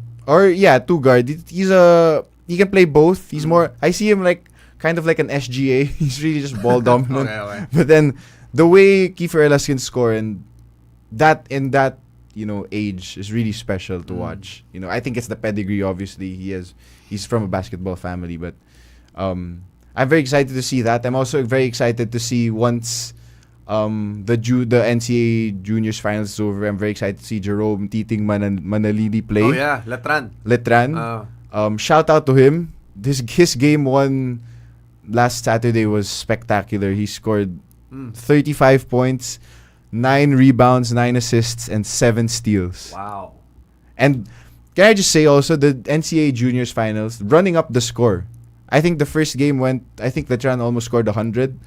Two guard. He can play both. He's more. I see him like kind of like an SGA. He's really just ball dominant.
Okay.
But then the way Kiefer Alas can score and that age is really special to watch. I think it's the pedigree. Obviously, he's from a basketball family, but I'm very excited to see that. I'm also very excited to see once the NCAA Juniors Finals is over. I'm very excited to see Jerome Titing Manalili play.
Oh yeah,
Letran. Shout out to him. His game one last Saturday was spectacular. He scored 35 points, 9 rebounds, 9 assists, and 7 steals.
Wow.
And can I just say also, the NCAA Juniors Finals, running up the score. I think the first game Letran almost scored 100.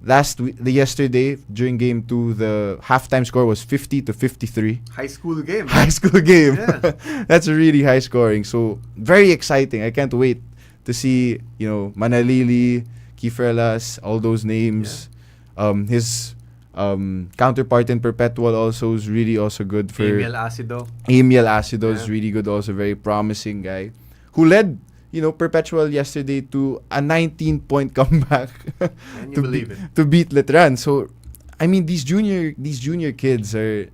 Yesterday, during game 2, the halftime score was 50-53.
High school game.
High school game.
Yeah.
That's really high scoring. So, very exciting. I can't wait to see, Manalili, Kiefer Alas, all those names.
Yeah.
His counterpart in Perpetual also is really also good for...
Amiel Acido.
Amiel Acido is really good, also very promising guy. Who led, Perpetual yesterday to a 19-point comeback.
Can you believe it?
To beat Letran. So, I mean, these juniors kids are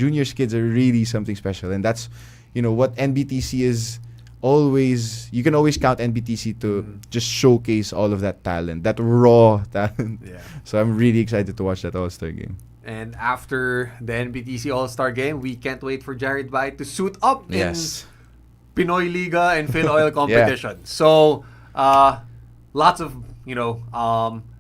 really something special. And that's, what NBTC is always... You can always count NBTC to just showcase all of that talent, that raw talent.
Yeah.
So I'm really excited to watch that All-Star game.
And after the NBTC All-Star game, we can't wait for Jared Bahay to suit up in Pinoy Liga and Phil Oil competition. So, lots of,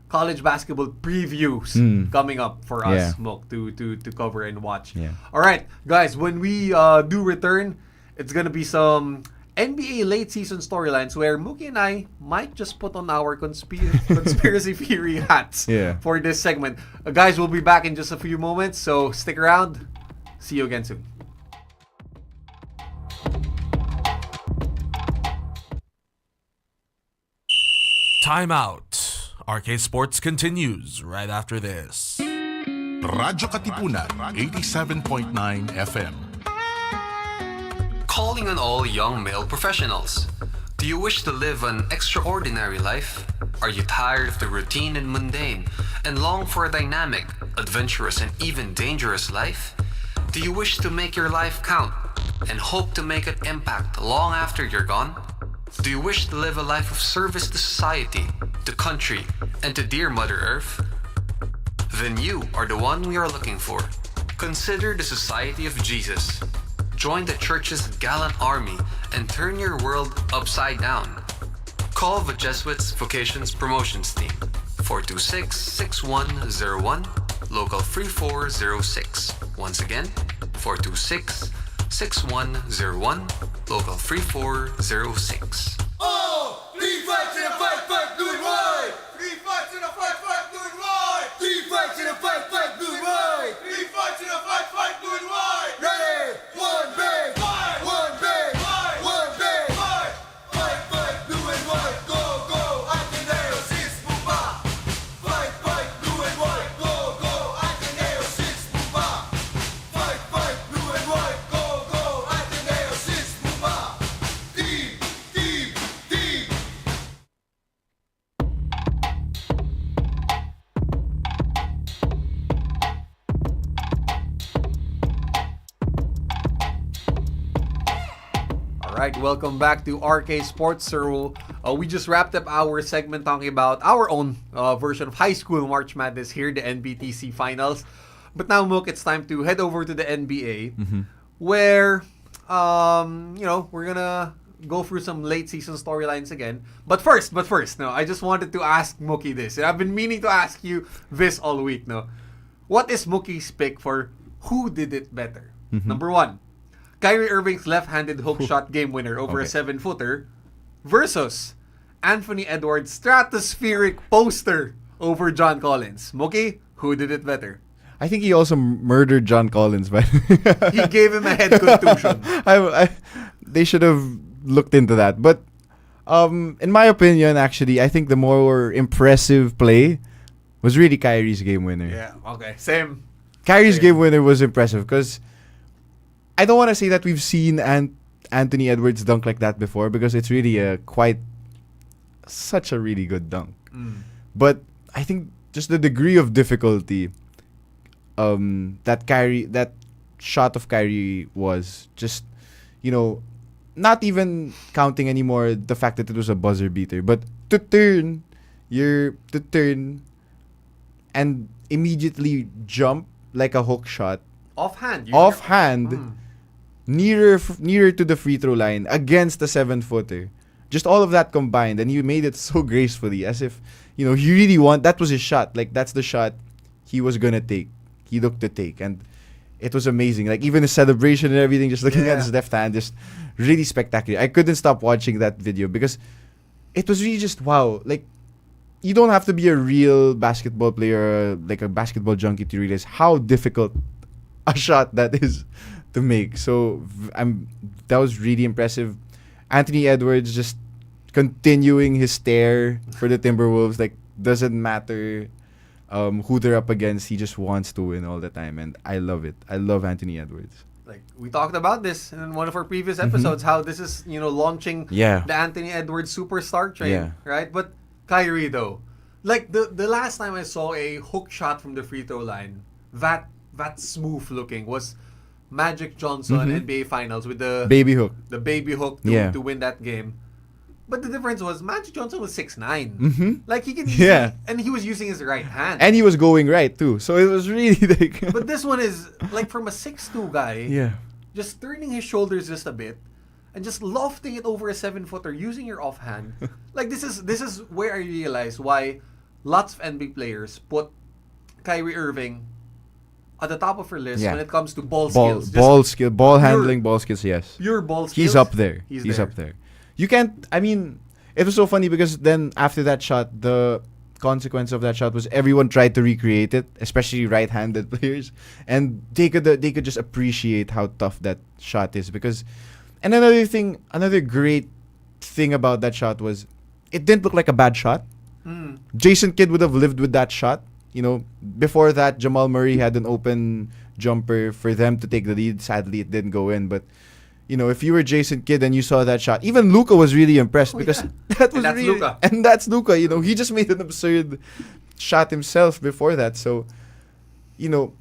college basketball previews coming up for us, Mook, to cover and watch.
Yeah.
All right, guys, when we do return, it's going to be some NBA late season storylines where Mookie and I might just put on our conspiracy theory hats for this segment. Guys, we'll be back in just a few moments, so stick around. See you again soon.
Time out. RK Sports continues right after this.
Radyo Katipunan, 87.9 FM.
Calling on all young male professionals. Do you wish to live an extraordinary life? Are you tired of the routine and mundane and long for a dynamic, adventurous, and even dangerous life? Do you wish to make your life count and hope to make an impact long after you're gone? Do you wish to live a life of service to society, to country, and to dear Mother Earth? Then you are the one we are looking for. Consider the Society of Jesus. Join the church's gallant army and turn your world upside down. Call the Jesuits Vocations Promotions Team 426-6101, local 3406. Once again, 426-6101, local 3406.
Oh! 3 fights in a fight, fight, do it right! 3 fights in a fight, fight, do it right! 3 fights in a fight, fight, do it right! 3 fights in a fight, fight, do it right! Ready? 1 bang! Fight! 1 bang! Fight! 1 bang! Fight! Fight, fight, do it right! Go, go! Ateneo, sis, pupa! Fight, fight, do it right! Go, go! Ateneo, sis, pupa! Fight, fight, do it right! Go, go! Ateneo, sis, pupa! Team! Team! Team!
Alright, welcome back to RK Sports Circle. We just wrapped up our segment talking about our own version of high school March Madness here, the NBTC Finals. But now, Mook, it's time to head over to the NBA, where, we're gonna go through some late season storylines again. But first, no, I just wanted to ask Mookie this. And I've been meaning to ask you this all week, no. What is Mookie's pick for who did it better? Number 1, Kyrie Irving's left-handed hook shot game winner over a 7-footer versus Anthony Edwards' stratospheric poster over John Collins. Mookie, who did it better?
I think he also murdered John Collins, but
He gave him a head contusion.
They should have looked into that. But in my opinion, actually, I think the more impressive play was really Kyrie's game winner.
Yeah, okay. Same.
Kyrie's game winner was impressive because I don't want to say that we've seen Anthony Edwards dunk like that before, because it's really such a really good dunk. But I think just the degree of difficulty that shot of Kyrie was just, not even counting anymore the fact that it was a buzzer beater, but to turn and immediately jump like a hook shot
Offhand.
Nearer to the free throw line against the 7-footer. Just all of that combined, and he made it so gracefully, as if, he really that was his shot. Like, that's the shot he was gonna take. He looked to take, and it was amazing. Like, even his celebration and everything, just looking at his left hand, just really spectacular. I couldn't stop watching that video because it was really just wow. Like, you don't have to be a real basketball player, like a basketball junkie, to realize how difficult a shot that is to make. So that was really impressive. Anthony Edwards just continuing his stare for the Timberwolves. Like, doesn't matter who they're up against, he just wants to win all the time, and I love it. I love Anthony Edwards.
Like, we talked about this in one of our previous episodes, how this is, launching the Anthony Edwards superstar train, right? But Kyrie, though, like, the last time I saw a hook shot from the free throw line, that smooth looking, was Magic Johnson NBA Finals with the
baby hook
to win that game. But the difference was Magic Johnson was 6'9". Like, he can and he was using his right hand.
And he was going right too. So it was really like
But this one is like from a 6'2" guy, just turning his shoulders just a bit and just lofting it over a 7-footer using your offhand. Like, this is where I realize why lots of NBA players put Kyrie Irving at the top of her list when it comes to ball skills.
Ball handling, ball skills, yes.
Your ball skills.
He's up there. He's up there. You can't, it was so funny because then after that shot, the consequence of that shot was everyone tried to recreate it, especially right-handed players, and they could just appreciate how tough that shot is. Because, and another great thing about that shot was it didn't look like a bad shot. Jason Kidd would have lived with that shot. Before that, Jamal Murray had an open jumper for them to take the lead. Sadly, it didn't go in, but if you were Jason Kidd and you saw that shot, even Luka was really impressed because that was
that's
really,
Luka.
and that's Luka. He just made an absurd shot himself before that. So, to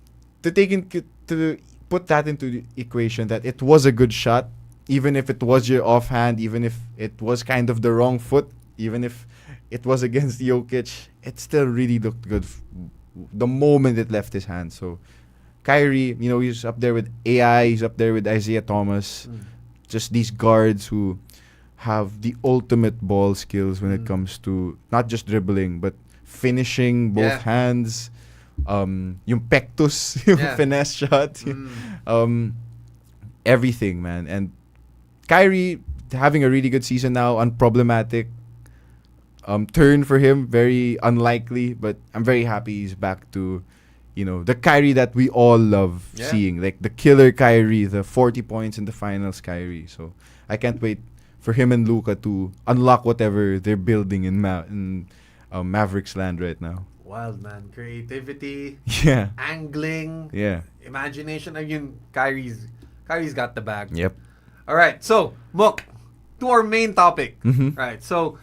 put that into the equation, that it was a good shot, even if it was your offhand, even if it was kind of the wrong foot, even if it was against Jokic, it still really looked good the moment it left his hand. So Kyrie, he's up there with AI, he's up there with Isaiah Thomas, just these guards who have the ultimate ball skills when it comes to not just dribbling but finishing both hands, yung pectus, yung finesse shot, everything, man. And Kyrie having a really good season now, unproblematic. Turn for him, very unlikely, but I'm very happy he's back to, the Kyrie that we all love seeing, like the killer Kyrie, the 40 points in the finals Kyrie. So I can't wait for him and Luka to unlock whatever they're building in Mavericks land right now.
Wild, man. Creativity,
Yeah.
angling,
Yeah.
imagination. I mean, Kyrie's got the bag.
Yep.
All right, so Mook, to our main topic.
Mhm.
Right, so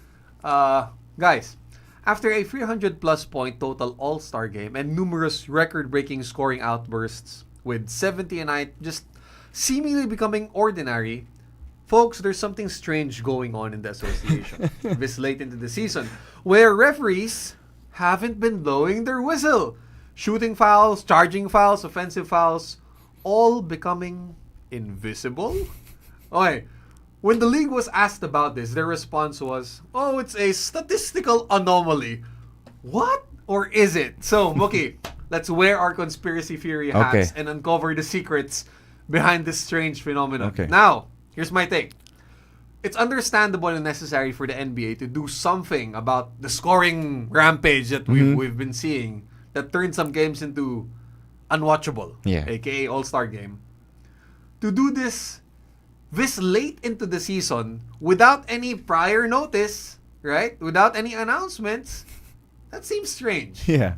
guys, after a 300 plus point total All-Star game and numerous record-breaking scoring outbursts with 70 a night just seemingly becoming ordinary, folks, there's something strange going on in the association this late into the season, where referees haven't been blowing their whistle. Shooting fouls, charging fouls, offensive fouls, all becoming invisible? Okay, when the league was asked about this, their response was, oh, it's a statistical anomaly. What? Or is it? So, Mookie, let's wear our conspiracy theory hats and uncover the secrets behind this strange phenomenon.
Okay.
Now, here's my take. It's understandable and necessary for the NBA to do something about the scoring rampage that we've been seeing that turned some games into unwatchable, aka All-Star game. To do this late into the season without any prior notice, right? Without any announcements, that seems strange.
Yeah.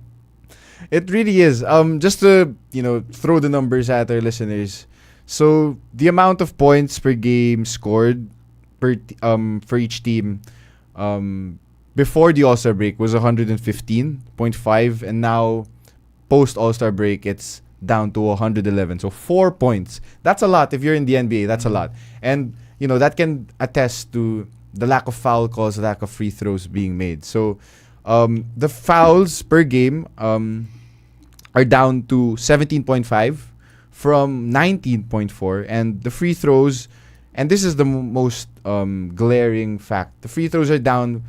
It really is. Just to, throw the numbers at our listeners. So, the amount of points per game scored for each team before the All-Star break was 115.5, and now post All-Star break it's down to 111. So 4 points. That's a lot. If you're in the NBA, that's a lot. And, that can attest to the lack of foul calls, the lack of free throws being made. So the fouls per game are down to 17.5 from 19.4. And the free throws, and this is the most glaring fact, the free throws are down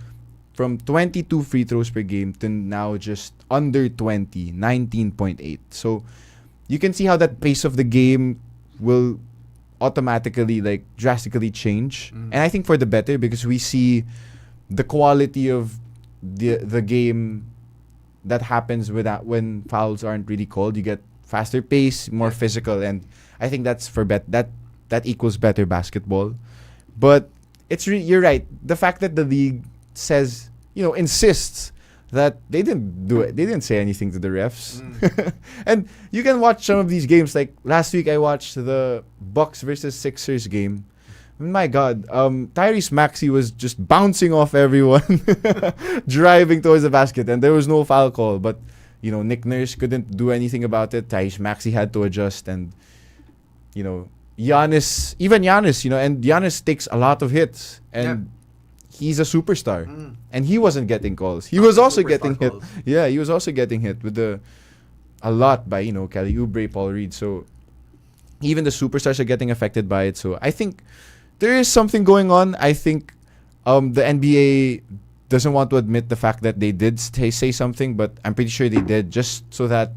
from 22 free throws per game to now just under 20, 19.8. So you can see how that pace of the game will automatically, drastically change. And I think for the better, because we see the quality of the game that happens when fouls aren't really called. You get faster pace, more physical, and I think that's for that equals better basketball. But you're right. The fact that the league says, insists that they didn't do it. They didn't say anything to the refs. And you can watch some of these games. Like last week, I watched the Bucks versus Sixers game. My God, Tyrese Maxey was just bouncing off everyone, driving towards the basket, and there was no foul call. But Nick Nurse couldn't do anything about it. Tyrese Maxey had to adjust, and Giannis, and Giannis takes a lot of hits, and he's a superstar, and he wasn't getting calls. He was also getting hit. Yeah, he was also getting hit with a lot by Kelly Oubre, Paul Reed. So even the superstars are getting affected by it. So I think there is something going on. I think the NBA doesn't want to admit the fact that they did say something, but I'm pretty sure they did, just so that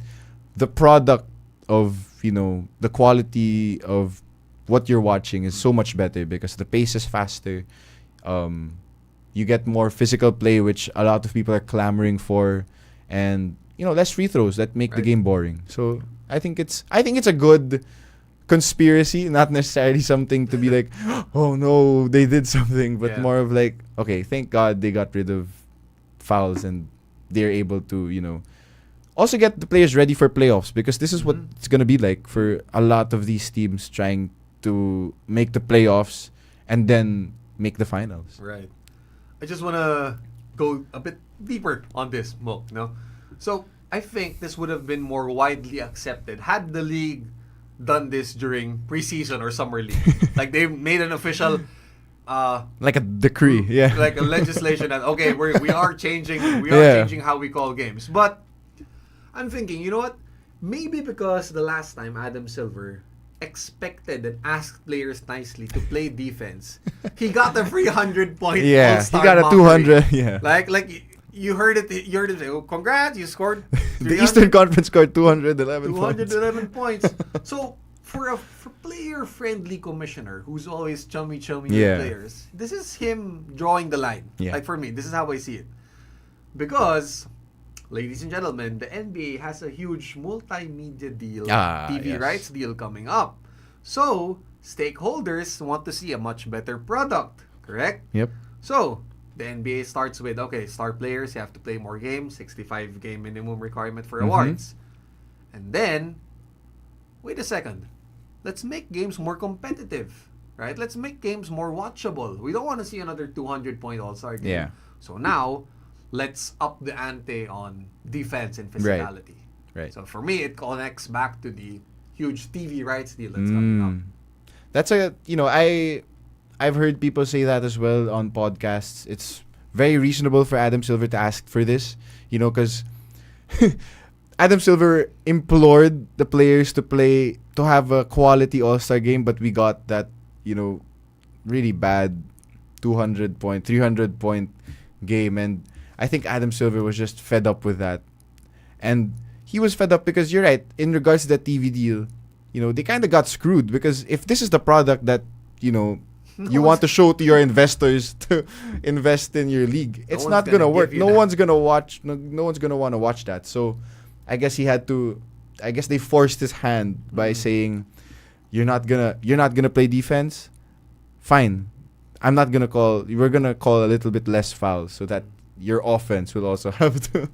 the product of the quality of what you're watching is so much better, because the pace is faster. You get more physical play, which a lot of people are clamoring for, and less free throws that make the game boring. So I think it's a good conspiracy, not necessarily something to be like, oh no, they did something, but more of like, okay, thank God they got rid of fouls and they're able to also get the players ready for playoffs, because this is what it's gonna be like for a lot of these teams trying to make the playoffs and then make the finals.
Right. I just want to go a bit deeper on this, Mook, no? So, I think this would have been more widely accepted had the league done this during preseason or summer league. Like, they made an official...
like a decree, yeah.
Like a legislation that, okay, we are changing how we call games. But, I'm thinking, you know what? Maybe because the last time Adam Silver expected and asked players nicely to play defense, he got a 300-point All-Star
he got a
mockery.
200, yeah.
Like you heard it, oh, congrats, you scored
The Eastern Conference scored 211 points.
211 points. So, for player-friendly commissioner who's always chummy with players, this is him drawing the line.
Yeah.
Like, for me, this is how I see it. Because, ladies and gentlemen, the NBA has a huge multimedia deal, TV rights deal coming up. So, stakeholders want to see a much better product, correct?
Yep.
So, the NBA starts with, okay, star players, you have to play more games, 65 game minimum requirement for awards. And then, wait a second, let's make games more competitive, right? Let's make games more watchable. We don't want to see another 200-point All-Star game.
Yeah.
So now, let's up the ante on defense and physicality.
Right.
So for me, it connects back to the huge TV rights deal that's coming up.
That's I've heard people say that as well on podcasts. It's very reasonable for Adam Silver to ask for this, because Adam Silver implored the players to have a quality All-Star game, but we got that, really bad 200-point, 300-point game, and I think Adam Silver was just fed up with that. And he was fed up because you're right, in regards to the TV deal, they kind of got screwed, because if this is the product that, you want to show to your investors to invest in your league, it's not going to work. No one's going to watch. No one's going to want to watch that. So I guess they forced his hand by saying, you're not gonna play defense. Fine. We're gonna call a little bit less fouls so that your offense will also have to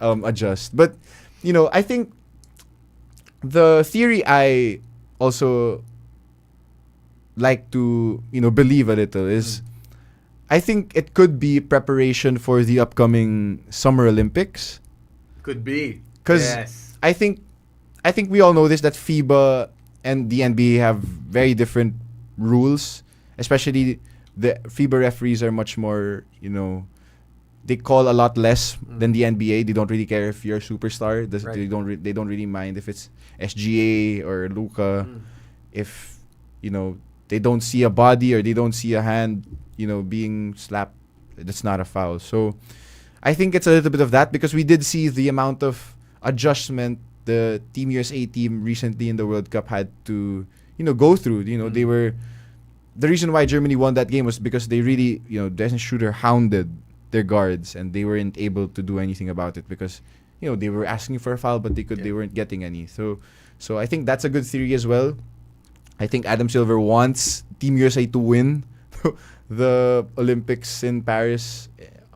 adjust. But I think the theory I also like to believe a little is, I think it could be preparation for the upcoming Summer Olympics.
Could be.
Because I think we all know this, that FIBA and the NBA have very different rules. Especially the FIBA referees are much more, they call a lot less than the NBA. They don't really care if you're a superstar. They don't really mind if it's SGA or Luka. If they don't see a body or they don't see a hand, being slapped, that's not a foul. So I think it's a little bit of that, because we did see the amount of adjustment the Team USA team recently in the World Cup had to, go through. They were, the reason why Germany won that game was because they really, Dennis Schroeder hounded their guards, and they weren't able to do anything about it because, they were asking for a foul, but they weren't getting any. So I think that's a good theory as well. I think Adam Silver wants Team USA to win the Olympics in Paris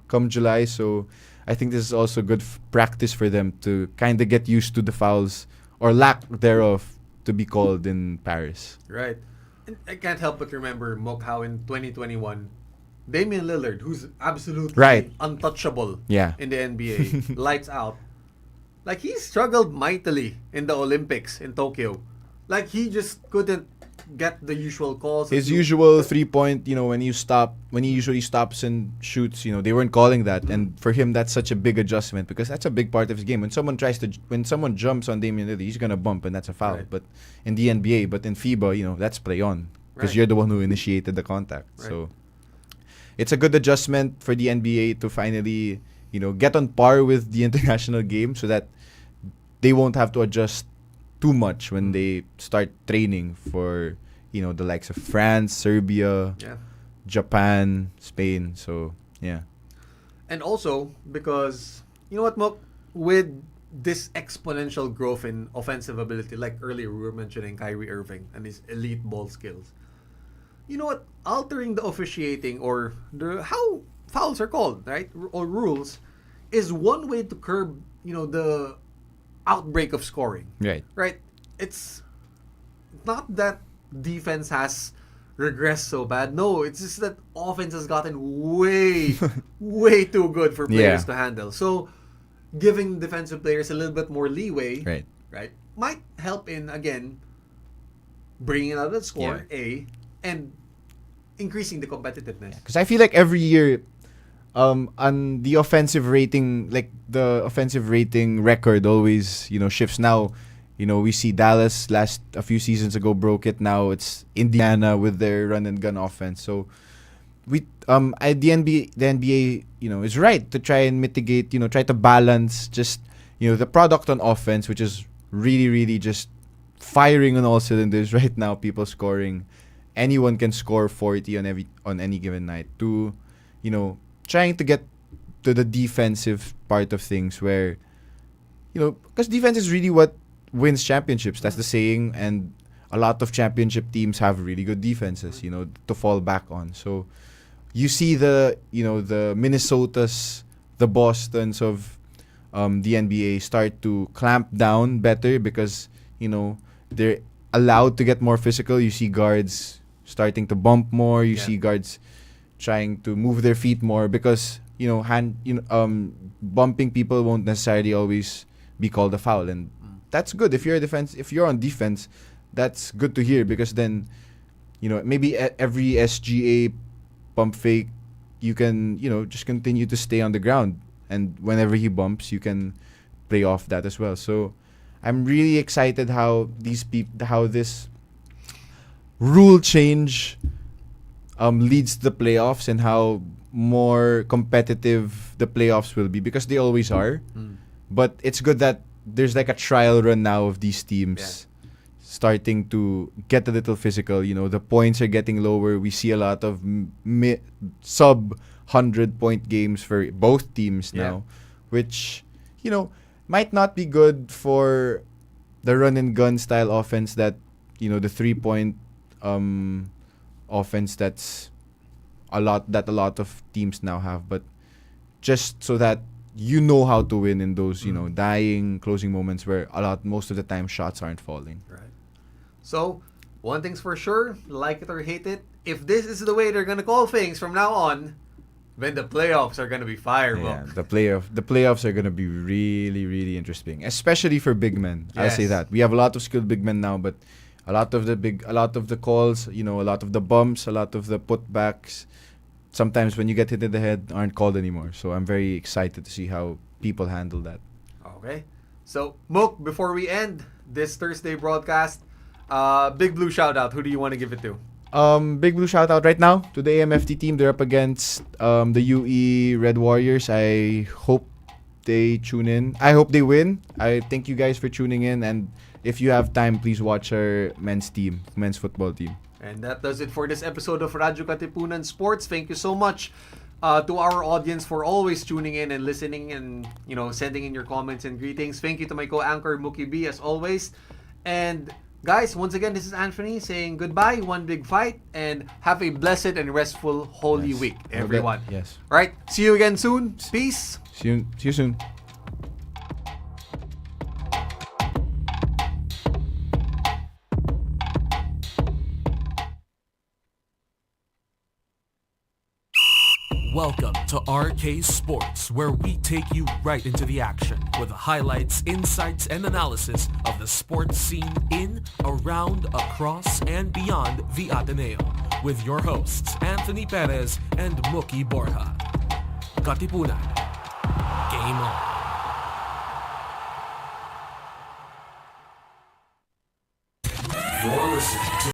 come July. So I think this is also good practice for them to kind of get used to the fouls or lack thereof to be called in Paris.
Right. And I can't help but remember, Mook, how in 2021, Damian Lillard, who's absolutely untouchable in the NBA, lights out. Like, he struggled mightily in the Olympics in Tokyo. Like, he just couldn't get the usual calls.
His usual 3-point, when he usually stops and shoots, they weren't calling that. And for him, that's such a big adjustment, because that's a big part of his game. When someone jumps on Damian Lillard, he's gonna bump, and that's a foul. Right. But in the NBA, but in FIBA, that's play on, because you're the one who initiated the contact. Right. So it's a good adjustment for the NBA to finally, get on par with the international game, so that they won't have to adjust too much when they start training for, the likes of France, Serbia, Japan, Spain. So, yeah.
And also, because, you know what, Mook? With this exponential growth in offensive ability, like earlier we were mentioning Kyrie Irving and his elite ball skills, you know what? Altering the officiating or how fouls are called, right? Or rules, is one way to curb, the outbreak of scoring.
Right.
Right. It's not that defense has regressed so bad. No, it's just that offense has gotten way, way too good for players to handle. So, giving defensive players a little bit more leeway, right, might help in, again, bringing out the score, and increasing the competitiveness.
Because I feel like every year, on the offensive rating, like the offensive rating record always, shifts. Now, we see Dallas a few seasons ago broke it. Now it's Indiana with their run and gun offense. So the NBA, is right to try and mitigate, try to balance just, the product on offense, which is really, really just firing on all cylinders right now. People scoring, anyone can score 40 on any given night. To, trying to get to the defensive part of things where, because defense is really what wins championships. That's the saying, and a lot of championship teams have really good defenses, to fall back on. So you see the Minnesotas, the Bostons of the NBA start to clamp down better because, they're allowed to get more physical. You see guards starting to bump more. You see guards trying to move their feet more because, bumping people won't necessarily always be called a foul. And that's good. If you're on defense, that's good to hear because then, maybe every SGA pump fake, you can, just continue to stay on the ground. And whenever he bumps, you can play off that as well. So I'm really excited how this rule change leads to the playoffs and how more competitive the playoffs will be because they always are. But it's good that there's like a trial run now of these teams starting to get a little physical. The points are getting lower. We see a lot of sub 100-point games for both teams now, which, might not be good for the run and gun style offense that, the 3-point offense that's a lot of teams now have, but just so that how to win in those, dying closing moments where most of the time shots aren't falling.
Right. So, one thing's for sure, like it or hate it, if this is the way they're gonna call things from now on, then the playoffs are gonna be fire.
Yeah, the playoffs are gonna be really, really interesting, especially for big men. I'll say that. We have a lot of skilled big men now, but a lot of the calls, a lot of the bumps, a lot of the putbacks, sometimes when you get hit in the head, aren't called anymore. So I'm very excited to see how people handle that.
Okay. So, Mook, before we end this Thursday broadcast, Big Blue shout out. Who do you want to give it to?
Big Blue shout out right now to the AMFT team. They're up against the UE Red Warriors. I hope they tune in. I hope they win. I thank you guys for tuning in, and if you have time, please watch our men's football team.
And that does it for this episode of Radyo Katipunan Sports. Thank you so much to our audience for always tuning in and listening and, sending in your comments and greetings. Thank you to my co-anchor, Mookie B, as always. And guys, once again, this is Anthony saying goodbye, one big fight, and have a blessed and restful Holy Week, everyone.
Yes.
All right, see you again soon. Peace.
See you soon.
Welcome to RK Sports, where we take you right into the action with the highlights, insights, and analysis of the sports scene in, around, across, and beyond the Ateneo. With your hosts, Anthony Perez and Mookie Borja. Katipunan. Game on. You're listening to